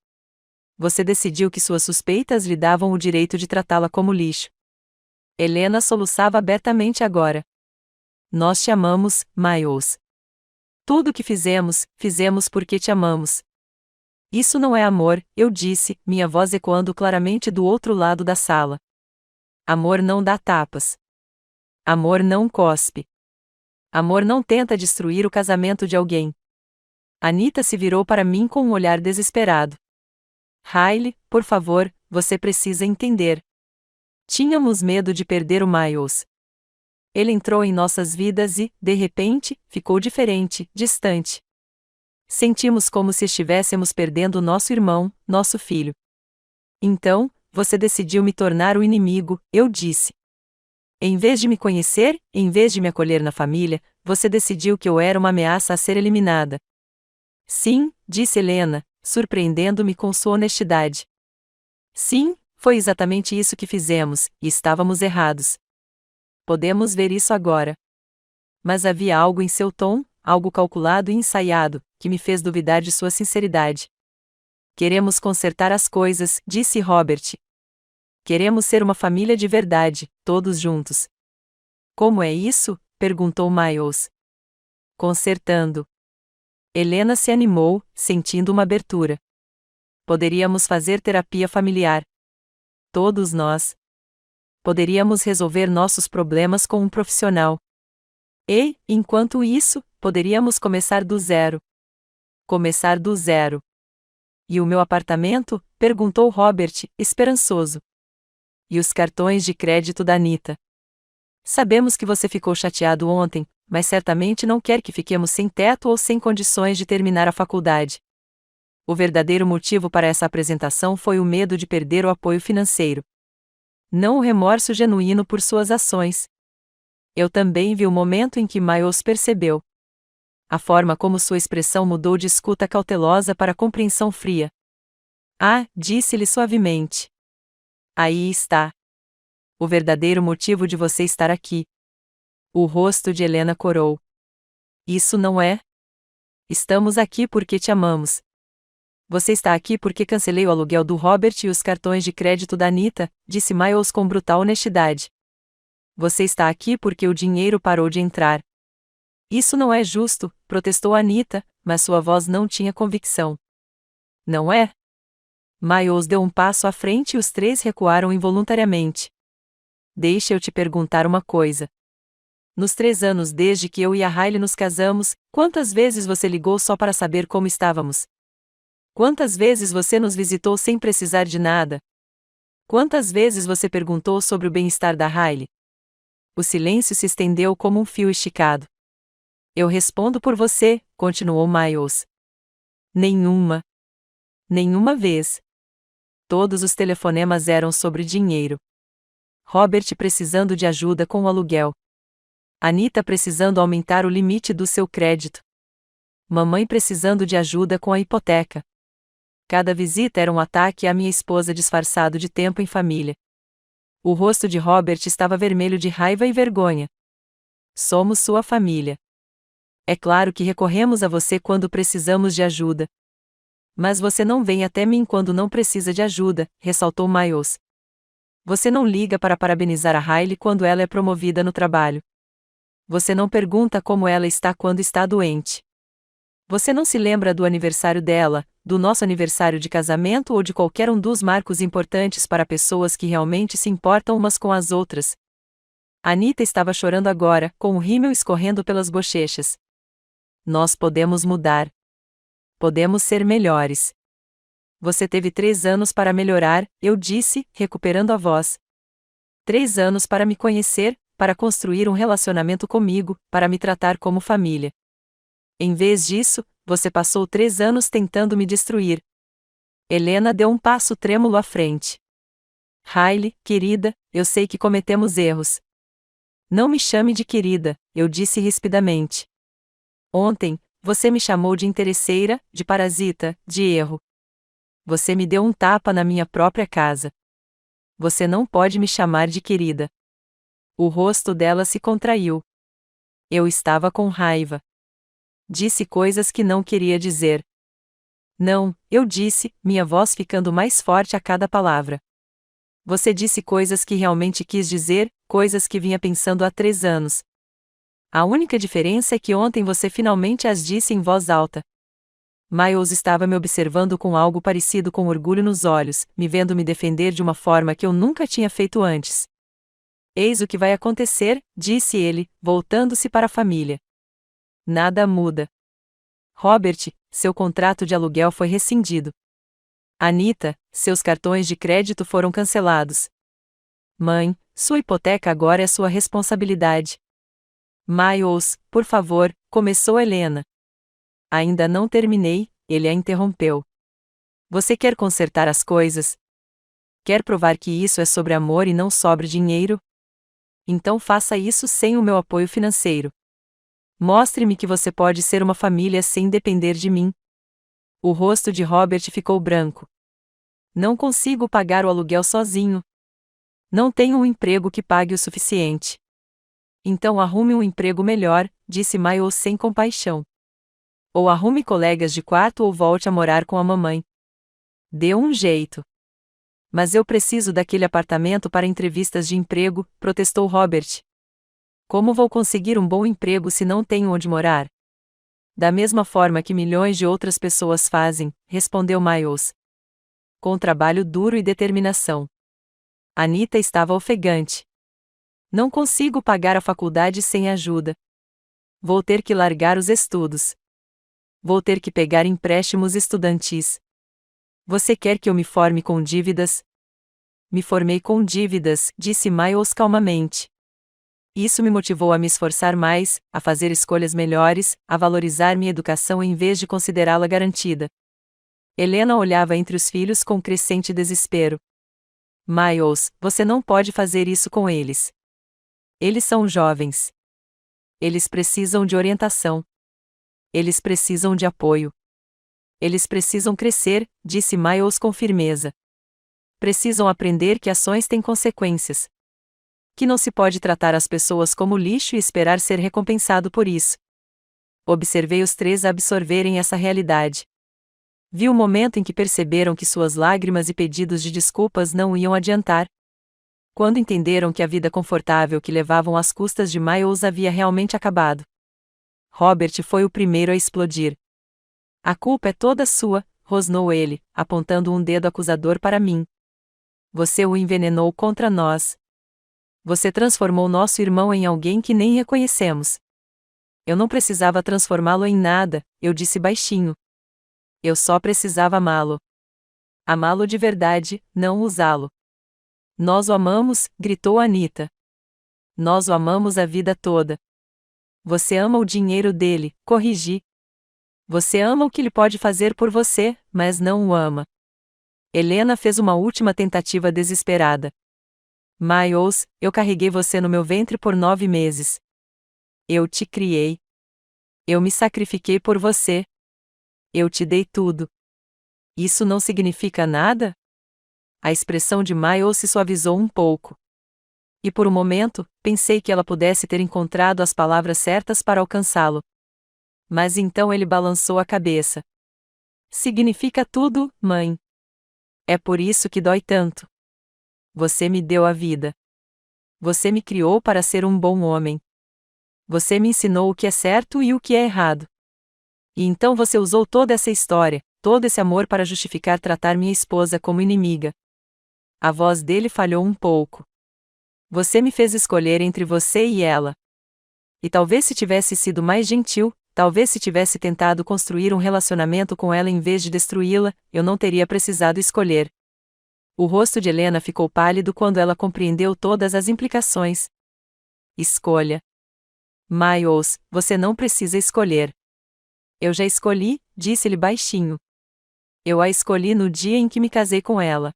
Você decidiu que suas suspeitas lhe davam o direito de tratá-la como lixo. Helena soluçava abertamente agora. Nós te amamos, Miles. Tudo o que fizemos, fizemos porque te amamos. Isso não é amor, eu disse, minha voz ecoando claramente do outro lado da sala. Amor não dá tapas. Amor não cospe. Amor não tenta destruir o casamento de alguém. Anita se virou para mim com um olhar desesperado. Riley, por favor, você precisa entender. Tínhamos medo de perder o Miles. Ele entrou em nossas vidas e, de repente, ficou diferente, distante. Sentimos como se estivéssemos perdendo nosso irmão, nosso filho. Então, você decidiu me tornar o inimigo, eu disse. Em vez de me conhecer, em vez de me acolher na família, você decidiu que eu era uma ameaça a ser eliminada. Sim, disse Helena, surpreendendo-me com sua honestidade. Sim, foi exatamente isso que fizemos, e estávamos errados. Podemos ver isso agora. Mas havia algo em seu tom, algo calculado e ensaiado, que me fez duvidar de sua sinceridade. Queremos consertar as coisas, disse Robert. Queremos ser uma família de verdade, todos juntos. Como é isso? Perguntou Miles. Consertando. Helena se animou, sentindo uma abertura. Poderíamos fazer terapia familiar. Todos nós. Poderíamos resolver nossos problemas com um profissional. E, enquanto isso, poderíamos começar do zero. Começar do zero. E o meu apartamento? Perguntou Robert, esperançoso. E os cartões de crédito da Anita. Sabemos que você ficou chateado ontem, mas certamente não quer que fiquemos sem teto ou sem condições de terminar a faculdade. O verdadeiro motivo para essa apresentação foi o medo de perder o apoio financeiro. Não o remorso genuíno por suas ações. Eu também vi o momento em que Miles percebeu. A forma como sua expressão mudou de escuta cautelosa para compreensão fria. Ah, disse-lhe suavemente. Aí está. O verdadeiro motivo de você estar aqui. O rosto de Helena corou. Isso não é? Estamos aqui porque te amamos. Você está aqui porque cancelei o aluguel do Robert e os cartões de crédito da Anita, disse Miles com brutal honestidade. Você está aqui porque o dinheiro parou de entrar. Isso não é justo, protestou Anita, mas sua voz não tinha convicção. Não é? Miles deu um passo à frente e os três recuaram involuntariamente. Deixa eu te perguntar uma coisa. Nos 3 anos desde que eu e a Riley nos casamos, quantas vezes você ligou só para saber como estávamos? Quantas vezes você nos visitou sem precisar de nada? Quantas vezes você perguntou sobre o bem-estar da Riley? O silêncio se estendeu como um fio esticado. Eu respondo por você, continuou Miles. Nenhuma. Nenhuma vez. Todos os telefonemas eram sobre dinheiro. Robert precisando de ajuda com o aluguel. Anita precisando aumentar o limite do seu crédito. Mamãe precisando de ajuda com a hipoteca. Cada visita era um ataque à minha esposa disfarçado de tempo em família. O rosto de Robert estava vermelho de raiva e vergonha. Somos sua família. É claro que recorremos a você quando precisamos de ajuda. Mas você não vem até mim quando não precisa de ajuda, ressaltou Miles. Você não liga para parabenizar a Riley quando ela é promovida no trabalho. Você não pergunta como ela está quando está doente. Você não se lembra do aniversário dela, do nosso aniversário de casamento ou de qualquer um dos marcos importantes para pessoas que realmente se importam umas com as outras. Anita estava chorando agora, com o rímel escorrendo pelas bochechas. Nós podemos mudar. Podemos ser melhores. Você teve 3 anos para melhorar, eu disse, recuperando a voz. 3 anos para me conhecer, para construir um relacionamento comigo, para me tratar como família. Em vez disso, você passou 3 anos tentando me destruir. Helena deu um passo trêmulo à frente. Riley, querida, eu sei que cometemos erros. Não me chame de querida, eu disse rispidamente. Ontem, você me chamou de interesseira, de parasita, de erro. Você me deu um tapa na minha própria casa. Você não pode me chamar de querida. O rosto dela se contraiu. Eu estava com raiva. Disse coisas que não queria dizer. Não, eu disse, minha voz ficando mais forte a cada palavra. Você disse coisas que realmente quis dizer, coisas que vinha pensando há 3 anos. A única diferença é que ontem você finalmente as disse em voz alta. Miles estava me observando com algo parecido com orgulho nos olhos, me vendo me defender de uma forma que eu nunca tinha feito antes. Eis o que vai acontecer, disse ele, voltando-se para a família. Nada muda. Robert, seu contrato de aluguel foi rescindido. Anita, seus cartões de crédito foram cancelados. Mãe, sua hipoteca agora é sua responsabilidade. Miles, por favor, começou Helena. Ainda não terminei, ele a interrompeu. Você quer consertar as coisas? Quer provar que isso é sobre amor e não sobre dinheiro? Então faça isso sem o meu apoio financeiro. Mostre-me que você pode ser uma família sem depender de mim. O rosto de Robert ficou branco. Não consigo pagar o aluguel sozinho. Não tenho um emprego que pague o suficiente. Então arrume um emprego melhor, disse Miles sem compaixão. Ou arrume colegas de quarto ou volte a morar com a mamãe. Dê um jeito. Mas eu preciso daquele apartamento para entrevistas de emprego, protestou Robert. Como vou conseguir um bom emprego se não tenho onde morar? Da mesma forma que milhões de outras pessoas fazem, respondeu Miles. Com trabalho duro e determinação. Anita estava ofegante. Não consigo pagar a faculdade sem ajuda. Vou ter que largar os estudos. Vou ter que pegar empréstimos estudantis. Você quer que eu me forme com dívidas? Me formei com dívidas, disse Miles calmamente. Isso me motivou a me esforçar mais, a fazer escolhas melhores, a valorizar minha educação em vez de considerá-la garantida. Helena olhava entre os filhos com crescente desespero. Miles, você não pode fazer isso com eles. Eles são jovens. Eles precisam de orientação. Eles precisam de apoio. Eles precisam crescer, disse Miles com firmeza. Precisam aprender que ações têm consequências. Que não se pode tratar as pessoas como lixo e esperar ser recompensado por isso. Observei os três absorverem essa realidade. Vi o momento em que perceberam que suas lágrimas e pedidos de desculpas não iam adiantar. Quando entenderam que a vida confortável que levavam às custas de Miles havia realmente acabado. Robert foi o primeiro a explodir. A culpa é toda sua, rosnou ele, apontando um dedo acusador para mim. Você o envenenou contra nós. Você transformou nosso irmão em alguém que nem reconhecemos. Eu não precisava transformá-lo em nada, eu disse baixinho. Eu só precisava amá-lo. Amá-lo de verdade, não usá-lo. Nós o amamos, gritou Anita. Nós o amamos a vida toda. Você ama o dinheiro dele, corrigi. Você ama o que ele pode fazer por você, mas não o ama. Helena fez uma última tentativa desesperada. Miles, eu carreguei você no meu ventre por 9 meses. Eu te criei. Eu me sacrifiquei por você. Eu te dei tudo. Isso não significa nada? A expressão de Miles se suavizou um pouco. E por um momento, pensei que ela pudesse ter encontrado as palavras certas para alcançá-lo. Mas então ele balançou a cabeça. Significa tudo, mãe. É por isso que dói tanto. Você me deu a vida. Você me criou para ser um bom homem. Você me ensinou o que é certo e o que é errado. E então você usou toda essa história, todo esse amor para justificar tratar minha esposa como inimiga. A voz dele falhou um pouco. Você me fez escolher entre você e ela. E talvez se tivesse sido mais gentil, talvez se tivesse tentado construir um relacionamento com ela em vez de destruí-la, eu não teria precisado escolher. O rosto de Helena ficou pálido quando ela compreendeu todas as implicações. Escolha. Miles, você não precisa escolher. Eu já escolhi, disse-lhe baixinho. Eu a escolhi no dia em que me casei com ela.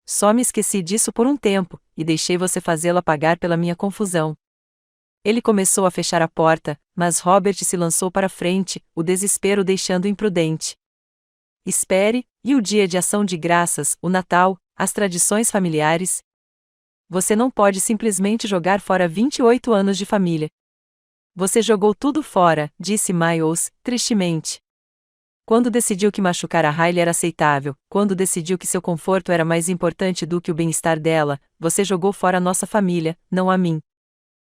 Só me esqueci disso por um tempo, e deixei você fazê-la pagar pela minha confusão. Ele começou a fechar a porta, mas Robert se lançou para frente, o desespero deixando imprudente. Espere, e o dia de ação de graças, o Natal, as tradições familiares? Você não pode simplesmente jogar fora 28 anos de família. Você jogou tudo fora, disse Miles, tristemente. Quando decidiu que machucar a Riley era aceitável, quando decidiu que seu conforto era mais importante do que o bem-estar dela, você jogou fora a nossa família, não a mim.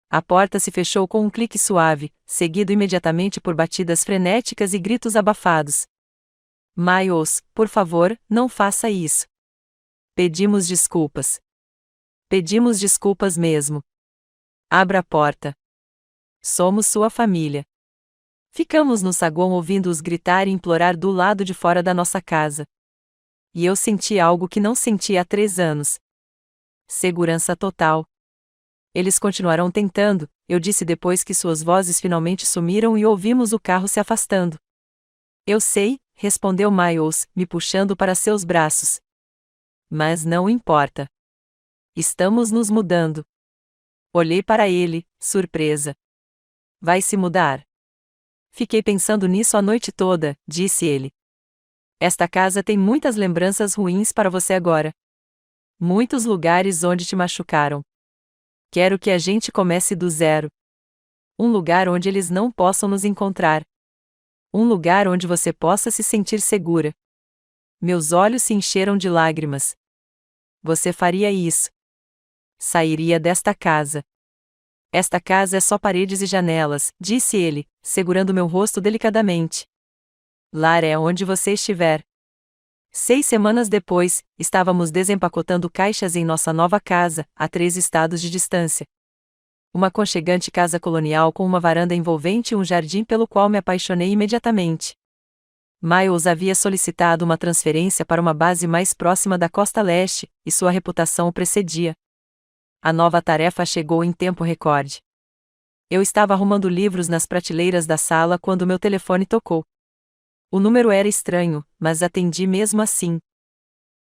A porta se fechou com um clique suave, seguido imediatamente por batidas frenéticas e gritos abafados. Miles, por favor, não faça isso. Pedimos desculpas. Pedimos desculpas mesmo. Abra a porta. Somos sua família. Ficamos no saguão ouvindo-os gritar e implorar do lado de fora da nossa casa. E eu senti algo que não sentia há 3 anos. Segurança total. Eles continuarão tentando, eu disse depois que suas vozes finalmente sumiram e ouvimos o carro se afastando. Eu sei, respondeu Miles, me puxando para seus braços. Mas não importa. Estamos nos mudando. Olhei para ele, surpresa. Vai se mudar? Fiquei pensando nisso a noite toda, disse ele. Esta casa tem muitas lembranças ruins para você agora. Muitos lugares onde te machucaram. Quero que a gente comece do zero. Um lugar onde eles não possam nos encontrar. Um lugar onde você possa se sentir segura. Meus olhos se encheram de lágrimas. Você faria isso. Sairia desta casa. Esta casa é só paredes e janelas, disse ele, segurando meu rosto delicadamente. Lar é onde você estiver. 6 semanas depois, estávamos desempacotando caixas em nossa nova casa, a 3 estados de distância. Uma aconchegante casa colonial com uma varanda envolvente e um jardim pelo qual me apaixonei imediatamente. Miles havia solicitado uma transferência para uma base mais próxima da costa leste, e sua reputação o precedia. A nova tarefa chegou em tempo recorde. Eu estava arrumando livros nas prateleiras da sala quando meu telefone tocou. O número era estranho, mas atendi mesmo assim.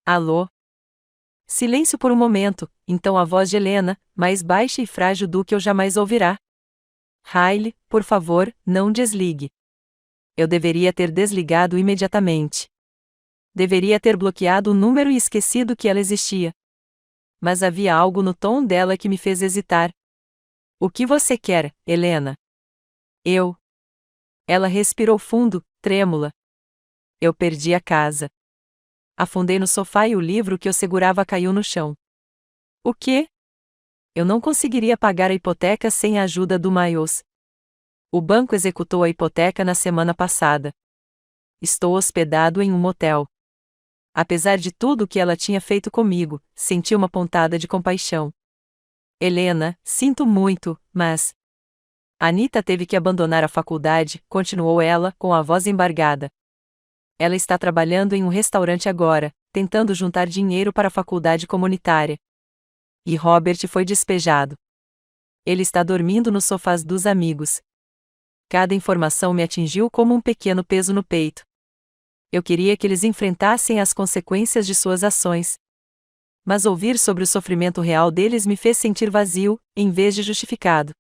Alô? Silêncio por um momento, então a voz de Helena, mais baixa e frágil do que eu jamais ouvirá. Riley, por favor, não desligue. Eu deveria ter desligado imediatamente. Deveria ter bloqueado o número e esquecido que ela existia. Mas havia algo no tom dela que me fez hesitar. O que você quer, Helena? Eu. Ela respirou fundo, trêmula. Eu perdi a casa. Afundei no sofá e o livro que eu segurava caiu no chão. O quê? Eu não conseguiria pagar a hipoteca sem a ajuda do Miles. O banco executou a hipoteca na semana passada. Estou hospedado em um motel. Apesar de tudo o que ela tinha feito comigo, senti uma pontada de compaixão. Helena, sinto muito, mas... Anita teve que abandonar a faculdade, continuou ela, com a voz embargada. Ela está trabalhando em um restaurante agora, tentando juntar dinheiro para a faculdade comunitária. E Robert foi despejado. Ele está dormindo nos sofás dos amigos. Cada informação me atingiu como um pequeno peso no peito. Eu queria que eles enfrentassem as consequências de suas ações. Mas ouvir sobre o sofrimento real deles me fez sentir vazio, em vez de justificado.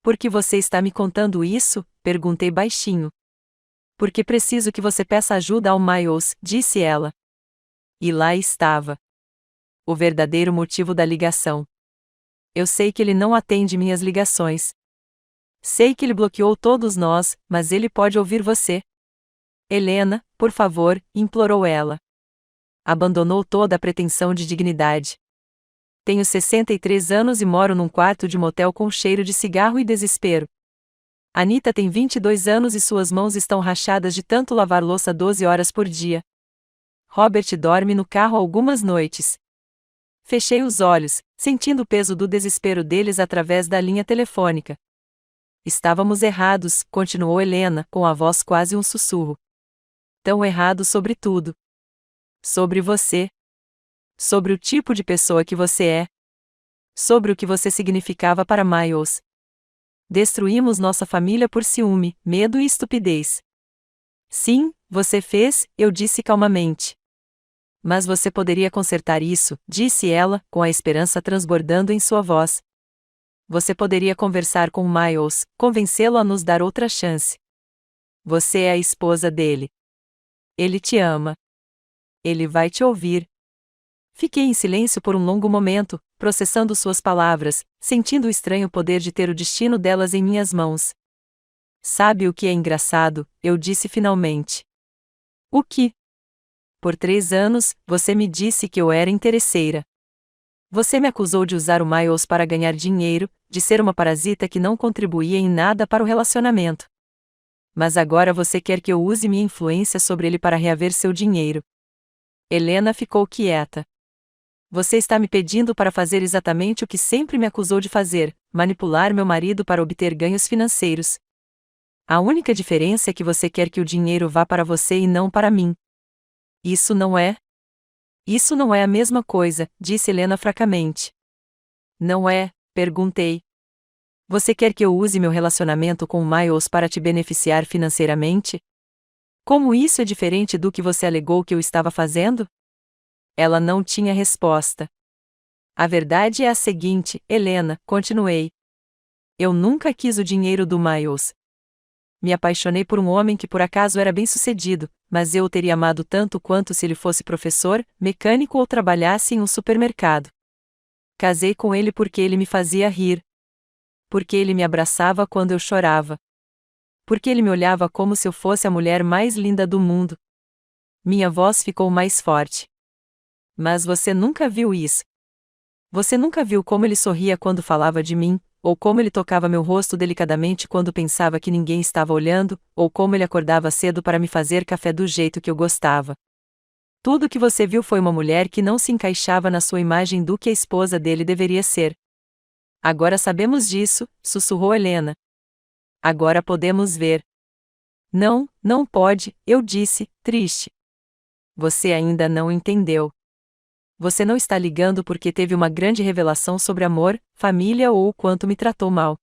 Por que você está me contando isso? Perguntei baixinho. Porque preciso que você peça ajuda ao Miles, disse ela. E lá estava. O verdadeiro motivo da ligação. Eu sei que ele não atende minhas ligações. Sei que ele bloqueou todos nós, mas ele pode ouvir você. Helena, por favor, implorou ela. Abandonou toda a pretensão de dignidade. Tenho 63 anos e moro num quarto de motel com cheiro de cigarro e desespero. Anita tem 22 anos e suas mãos estão rachadas de tanto lavar louça 12 horas por dia. Robert dorme no carro algumas noites. Fechei os olhos, sentindo o peso do desespero deles através da linha telefônica. Estávamos errados, continuou Helena, com a voz quase um sussurro. Tão errados sobre tudo. Sobre você. Sobre o tipo de pessoa que você é. Sobre o que você significava para Miles. Destruímos nossa família por ciúme, medo e estupidez. Sim, você fez, eu disse calmamente. Mas você poderia consertar isso, disse ela, com a esperança transbordando em sua voz. Você poderia conversar com Miles, convencê-lo a nos dar outra chance. Você é a esposa dele. Ele te ama. Ele vai te ouvir. Fiquei em silêncio por um longo momento, processando suas palavras, sentindo o estranho poder de ter o destino delas em minhas mãos. Sabe o que é engraçado? Eu disse finalmente. O que? Por 3 anos, você me disse que eu era interesseira. Você me acusou de usar o Miles para ganhar dinheiro, de ser uma parasita que não contribuía em nada para o relacionamento. Mas agora você quer que eu use minha influência sobre ele para reaver seu dinheiro. Helena ficou quieta. Você está me pedindo para fazer exatamente o que sempre me acusou de fazer, manipular meu marido para obter ganhos financeiros. A única diferença é que você quer que o dinheiro vá para você e não para mim. Isso não é? Isso não é a mesma coisa, disse Helena fracamente. Não é? Perguntei. Você quer que eu use meu relacionamento com o Miles para te beneficiar financeiramente? Como isso é diferente do que você alegou que eu estava fazendo? Ela não tinha resposta. A verdade é a seguinte, Helena, continuei. Eu nunca quis o dinheiro do Miles. Me apaixonei por um homem que por acaso era bem-sucedido, mas eu o teria amado tanto quanto se ele fosse professor, mecânico ou trabalhasse em um supermercado. Casei com ele porque ele me fazia rir. Porque ele me abraçava quando eu chorava. Porque ele me olhava como se eu fosse a mulher mais linda do mundo. Minha voz ficou mais forte. Mas você nunca viu isso. Você nunca viu como ele sorria quando falava de mim, ou como ele tocava meu rosto delicadamente quando pensava que ninguém estava olhando, ou como ele acordava cedo para me fazer café do jeito que eu gostava. Tudo o que você viu foi uma mulher que não se encaixava na sua imagem do que a esposa dele deveria ser. Agora sabemos disso, sussurrou Helena. Agora podemos ver. Não, não pode, eu disse, triste. Você ainda não entendeu. Você não está ligando porque teve uma grande revelação sobre amor, família ou o quanto me tratou mal.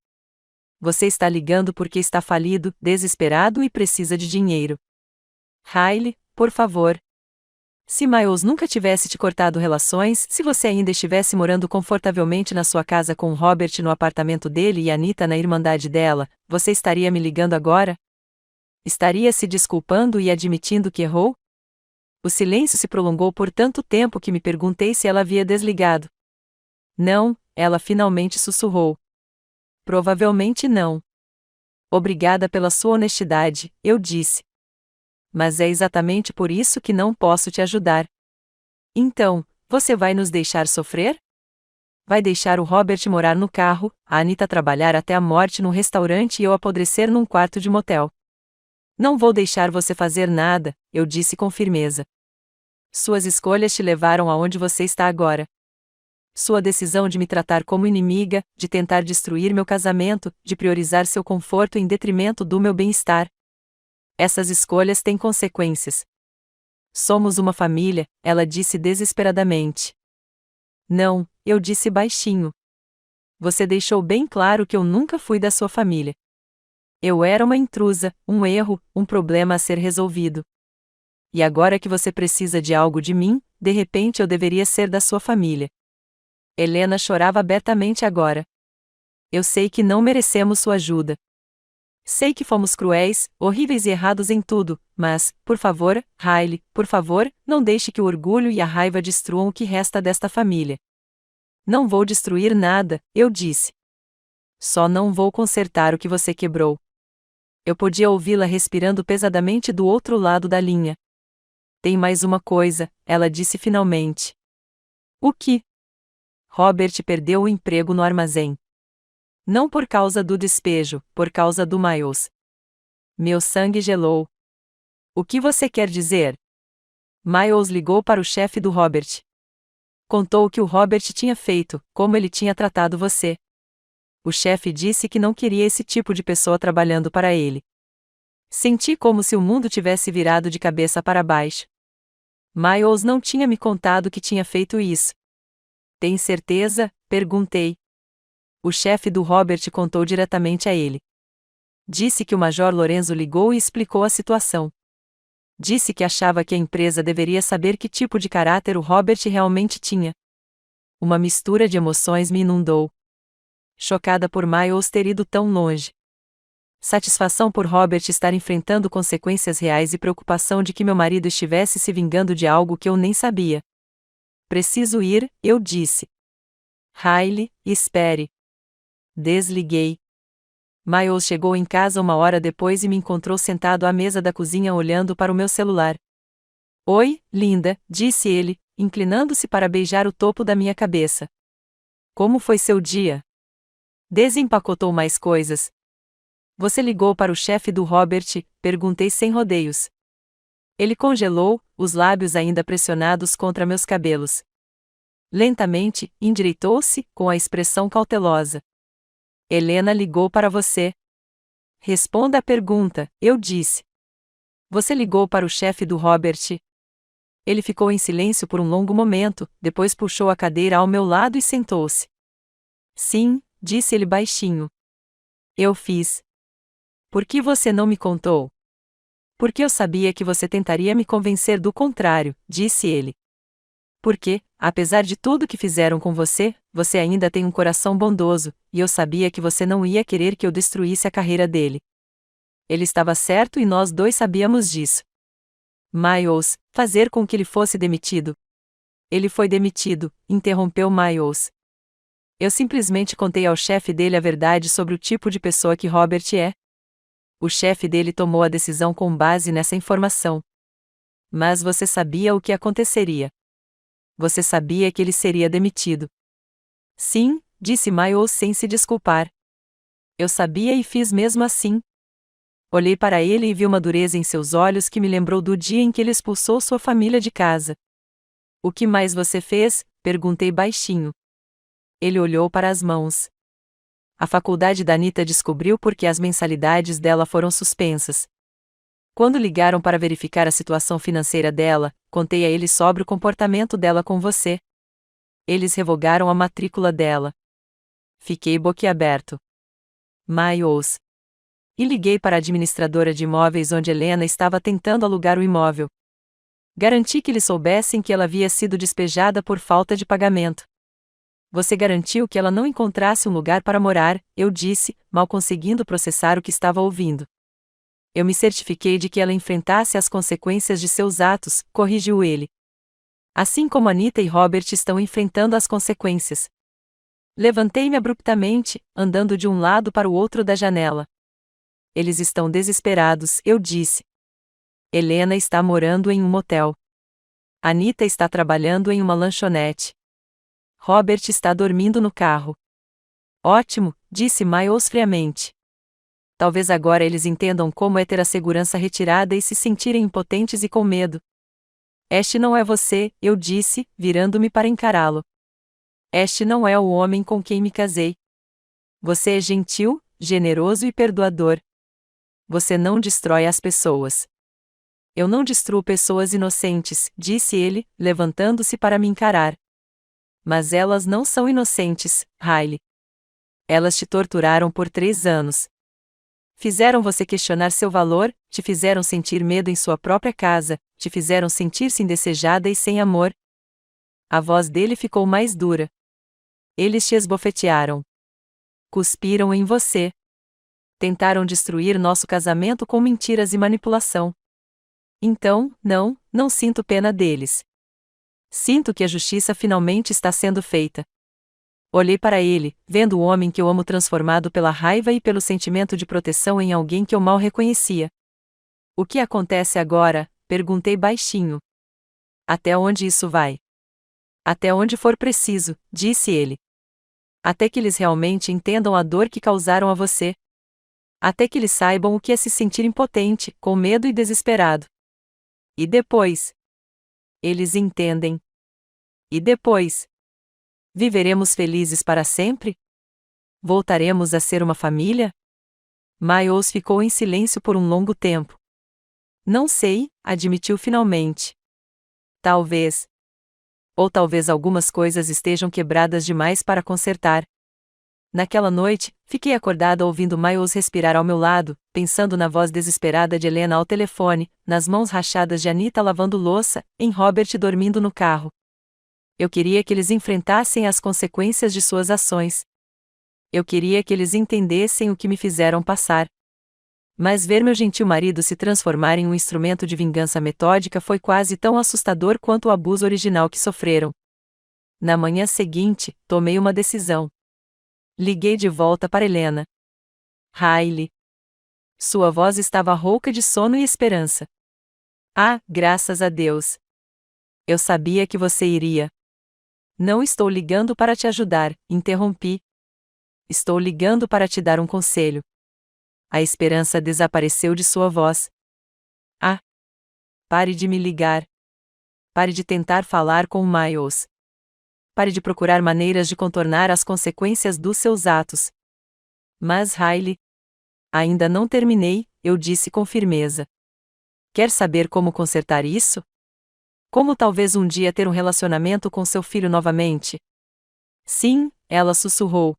Você está ligando porque está falido, desesperado e precisa de dinheiro. Riley, por favor. Se Miles nunca tivesse te cortado relações, se você ainda estivesse morando confortavelmente na sua casa com Robert no apartamento dele e Anita na irmandade dela, você estaria me ligando agora? Estaria se desculpando e admitindo que errou? O silêncio se prolongou por tanto tempo que me perguntei se ela havia desligado. Não, ela finalmente sussurrou. Provavelmente não. Obrigada pela sua honestidade, eu disse. Mas é exatamente por isso que não posso te ajudar. Então, você vai nos deixar sofrer? Vai deixar o Robert morar no carro, a Anita trabalhar até a morte num restaurante e eu apodrecer num quarto de motel. Não vou deixar você fazer nada, eu disse com firmeza. Suas escolhas te levaram aonde você está agora. Sua decisão de me tratar como inimiga, de tentar destruir meu casamento, de priorizar seu conforto em detrimento do meu bem-estar. Essas escolhas têm consequências. Somos uma família, ela disse desesperadamente. Não, eu disse baixinho. Você deixou bem claro que eu nunca fui da sua família. Eu era uma intrusa, um erro, um problema a ser resolvido. E agora que você precisa de algo de mim, de repente eu deveria ser da sua família. Helena chorava abertamente agora. Eu sei que não merecemos sua ajuda. Sei que fomos cruéis, horríveis e errados em tudo, mas, por favor, Riley, por favor, não deixe que o orgulho e a raiva destruam o que resta desta família. Não vou destruir nada, eu disse. Só não vou consertar o que você quebrou. Eu podia ouvi-la respirando pesadamente do outro lado da linha. Tem mais uma coisa, ela disse finalmente. O que? Robert perdeu o emprego no armazém. Não por causa do despejo, por causa do Miles. Meu sangue gelou. O que você quer dizer? Miles ligou para o chefe do Robert. Contou o que o Robert tinha feito, como ele tinha tratado você. O chefe disse que não queria esse tipo de pessoa trabalhando para ele. Senti como se o mundo tivesse virado de cabeça para baixo. Miles não tinha me contado que tinha feito isso. Tem certeza? Perguntei. O chefe do Robert contou diretamente a ele. Disse que o Major Lorenzo ligou e explicou a situação. Disse que achava que a empresa deveria saber que tipo de caráter o Robert realmente tinha. Uma mistura de emoções me inundou. Chocada por Miles ter ido tão longe. Satisfação por Robert estar enfrentando consequências reais e preocupação de que meu marido estivesse se vingando de algo que eu nem sabia. Preciso ir, eu disse. Riley, espere. Desliguei. Miles chegou em casa 1 hora depois e me encontrou sentado à mesa da cozinha olhando para o meu celular. Oi, linda, disse ele, inclinando-se para beijar o topo da minha cabeça. Como foi seu dia? Desempacotou mais coisas? Você ligou para o chefe do Robert? Perguntei sem rodeios. Ele congelou, os lábios ainda pressionados contra meus cabelos. Lentamente, endireitou-se, com a expressão cautelosa. Helena ligou para você. Responda a pergunta, eu disse. Você ligou para o chefe do Robert? Ele ficou em silêncio por um longo momento, depois puxou a cadeira ao meu lado e sentou-se. Sim, disse ele baixinho. Eu fiz. Por que você não me contou? Porque eu sabia que você tentaria me convencer do contrário, disse ele. Porque, apesar de tudo que fizeram com você, você ainda tem um coração bondoso, e eu sabia que você não ia querer que eu destruísse a carreira dele. Ele estava certo e nós dois sabíamos disso. Miles, fazer com que ele fosse demitido. Ele foi demitido, interrompeu Miles. Eu simplesmente contei ao chefe dele a verdade sobre o tipo de pessoa que Robert é. O chefe dele tomou a decisão com base nessa informação. Mas você sabia o que aconteceria. Você sabia que ele seria demitido. Sim, disse Miles sem se desculpar. Eu sabia e fiz mesmo assim. Olhei para ele e vi uma dureza em seus olhos que me lembrou do dia em que ele expulsou sua família de casa. O que mais você fez? Perguntei baixinho. Ele olhou para as mãos. A faculdade da Anita descobriu por que as mensalidades dela foram suspensas. Quando ligaram para verificar a situação financeira dela, contei a eles sobre o comportamento dela com você. Eles revogaram a matrícula dela. Fiquei boquiaberto. Miles. E liguei para a administradora de imóveis onde Helena estava tentando alugar o imóvel. Garanti que eles soubessem que ela havia sido despejada por falta de pagamento. Você garantiu que ela não encontrasse um lugar para morar, eu disse, mal conseguindo processar o que estava ouvindo. Eu me certifiquei de que ela enfrentasse as consequências de seus atos, corrigiu ele. Assim como Anita e Robert estão enfrentando as consequências. Levantei-me abruptamente, andando de um lado para o outro da janela. Eles estão desesperados, eu disse. Helena está morando em um motel. Anita está trabalhando em uma lanchonete. Robert está dormindo no carro. Ótimo, disse Miles friamente. Talvez agora eles entendam como é ter a segurança retirada e se sentirem impotentes e com medo. Este não é você, eu disse, virando-me para encará-lo. Este não é o homem com quem me casei. Você é gentil, generoso e perdoador. Você não destrói as pessoas. Eu não destruo pessoas inocentes, disse ele, levantando-se para me encarar. Mas elas não são inocentes, Riley. Elas te torturaram por 3 anos. Fizeram você questionar seu valor, te fizeram sentir medo em sua própria casa, te fizeram sentir-se indesejada e sem amor. A voz dele ficou mais dura. Eles te esbofetearam. Cuspiram em você. Tentaram destruir nosso casamento com mentiras e manipulação. Então, não sinto pena deles. Sinto que a justiça finalmente está sendo feita. Olhei para ele, vendo o homem que eu amo transformado pela raiva e pelo sentimento de proteção em alguém que eu mal reconhecia. O que acontece agora? Perguntei baixinho. Até onde isso vai? Até onde for preciso, disse ele. Até que eles realmente entendam a dor que causaram a você. Até que eles saibam o que é se sentir impotente, com medo e desesperado. E depois? Eles entendem. E depois? Viveremos felizes para sempre? Voltaremos a ser uma família? Miles ficou em silêncio por um longo tempo. Não sei, admitiu finalmente. Talvez. Ou talvez algumas coisas estejam quebradas demais para consertar. Naquela noite, fiquei acordada ouvindo Miles respirar ao meu lado, pensando na voz desesperada de Helena ao telefone, nas mãos rachadas de Anita lavando louça, em Robert dormindo no carro. Eu queria que eles enfrentassem as consequências de suas ações. Eu queria que eles entendessem o que me fizeram passar. Mas ver meu gentil marido se transformar em um instrumento de vingança metódica foi quase tão assustador quanto o abuso original que sofreram. Na manhã seguinte, tomei uma decisão. Liguei de volta para Helena. Riley. Sua voz estava rouca de sono e esperança. Ah, graças a Deus. Eu sabia que você iria. Não estou ligando para te ajudar, interrompi. Estou ligando para te dar um conselho. A esperança desapareceu de sua voz. Ah! Pare de me ligar. Pare de tentar falar com Miles. Pare de procurar maneiras de contornar as consequências dos seus atos. Mas Riley. Ainda não terminei, eu disse com firmeza. Quer saber como consertar isso? Como talvez um dia ter um relacionamento com seu filho novamente? Sim, ela sussurrou.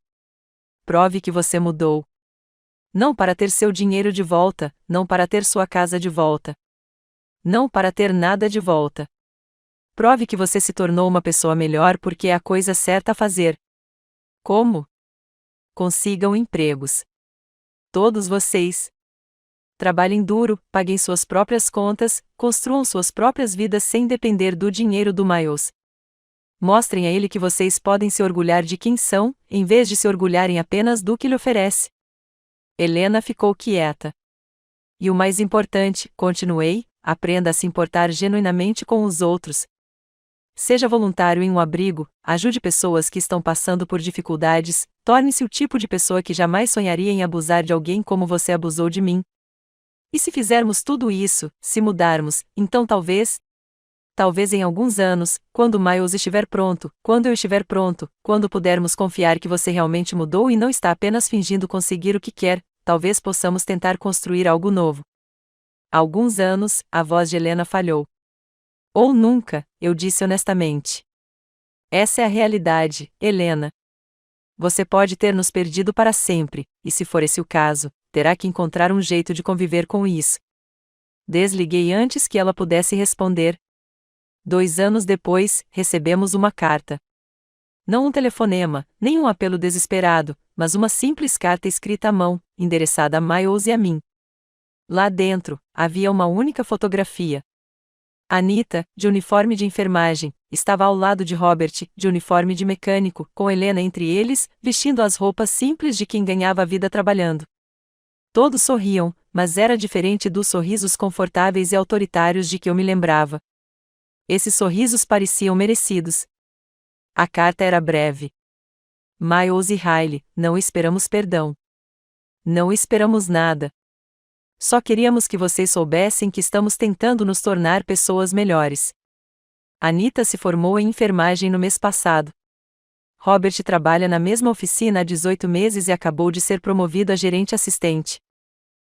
Prove que você mudou. Não para ter seu dinheiro de volta, não para ter sua casa de volta. Não para ter nada de volta. Prove que você se tornou uma pessoa melhor porque é a coisa certa a fazer. Como? Consigam empregos. Todos vocês. Trabalhem duro, paguem suas próprias contas, construam suas próprias vidas sem depender do dinheiro do Miles. Mostrem a ele que vocês podem se orgulhar de quem são, em vez de se orgulharem apenas do que lhe oferece. Helena ficou quieta. E o mais importante, continuei, aprenda a se importar genuinamente com os outros. Seja voluntário em um abrigo, ajude pessoas que estão passando por dificuldades, torne-se o tipo de pessoa que jamais sonharia em abusar de alguém como você abusou de mim. E se fizermos tudo isso, se mudarmos, então talvez em alguns anos, quando Miles estiver pronto, quando eu estiver pronto, quando pudermos confiar que você realmente mudou e não está apenas fingindo conseguir o que quer, talvez possamos tentar construir algo novo. Há alguns anos, a voz de Helena falhou. Ou nunca, eu disse honestamente. Essa é a realidade, Helena. Você pode ter nos perdido para sempre, e se for esse o caso, terá que encontrar um jeito de conviver com isso. Desliguei antes que ela pudesse responder. 2 anos depois, recebemos uma carta. Não um telefonema, nem um apelo desesperado, mas uma simples carta escrita à mão, endereçada a Miles e a mim. Lá dentro, havia uma única fotografia. Anita, de uniforme de enfermagem, estava ao lado de Robert, de uniforme de mecânico, com Helena entre eles, vestindo as roupas simples de quem ganhava a vida trabalhando. Todos sorriam, mas era diferente dos sorrisos confortáveis e autoritários de que eu me lembrava. Esses sorrisos pareciam merecidos. A carta era breve. Miles e Riley, não esperamos perdão. Não esperamos nada. Só queríamos que vocês soubessem que estamos tentando nos tornar pessoas melhores. Anita se formou em enfermagem no mês passado. Robert trabalha na mesma oficina há 18 meses e acabou de ser promovido a gerente assistente.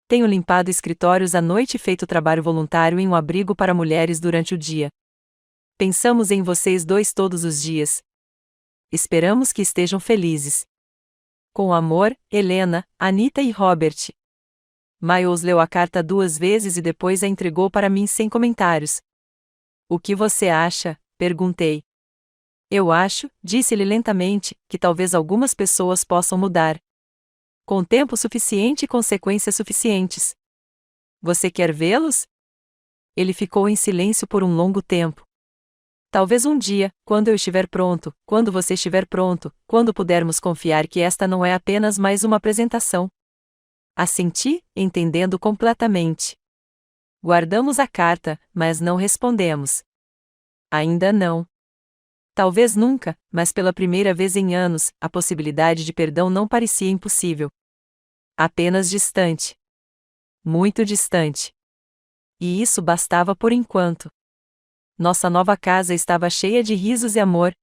Tenho limpado escritórios à noite e feito trabalho voluntário em um abrigo para mulheres durante o dia. Pensamos em vocês dois todos os dias. Esperamos que estejam felizes. Com amor, Helena, Anita e Robert. Miles leu a carta 2 vezes e depois a entregou para mim sem comentários. O que você acha? Perguntei. Eu acho, disse-ele lentamente, que talvez algumas pessoas possam mudar. Com tempo suficiente e consequências suficientes. Você quer vê-los? Ele ficou em silêncio por um longo tempo. Talvez um dia, quando eu estiver pronto, quando você estiver pronto, quando pudermos confiar que esta não é apenas mais uma apresentação. Assenti, entendendo completamente. Guardamos a carta, mas não respondemos. Ainda não. Talvez nunca, mas pela primeira vez em anos, a possibilidade de perdão não parecia impossível. Apenas distante. Muito distante. E isso bastava por enquanto. Nossa nova casa estava cheia de risos e amor.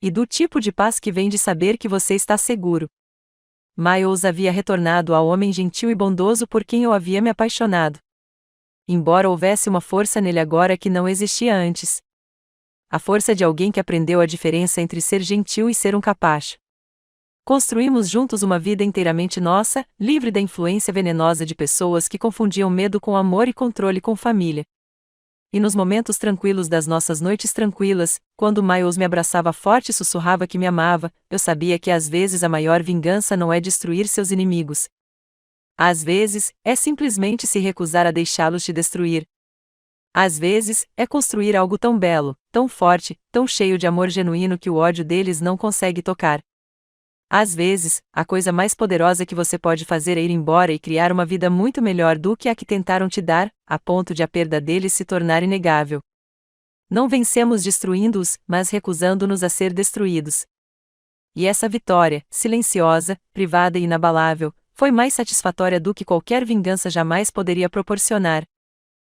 E do tipo de paz que vem de saber que você está seguro. Miles havia retornado ao homem gentil e bondoso por quem eu havia me apaixonado. Embora houvesse uma força nele agora que não existia antes. A força de alguém que aprendeu a diferença entre ser gentil e ser um capacho. Construímos juntos uma vida inteiramente nossa, livre da influência venenosa de pessoas que confundiam medo com amor e controle com família. E nos momentos tranquilos das nossas noites tranquilas, quando Miles me abraçava forte e sussurrava que me amava, eu sabia que às vezes a maior vingança não é destruir seus inimigos. Às vezes, é simplesmente se recusar a deixá-los te destruir. Às vezes, é construir algo tão belo, tão forte, tão cheio de amor genuíno que o ódio deles não consegue tocar. Às vezes, a coisa mais poderosa que você pode fazer é ir embora e criar uma vida muito melhor do que a que tentaram te dar, a ponto de a perda deles se tornar inegável. Não vencemos destruindo-os, mas recusando-nos a ser destruídos. E essa vitória, silenciosa, privada e inabalável, foi mais satisfatória do que qualquer vingança jamais poderia proporcionar.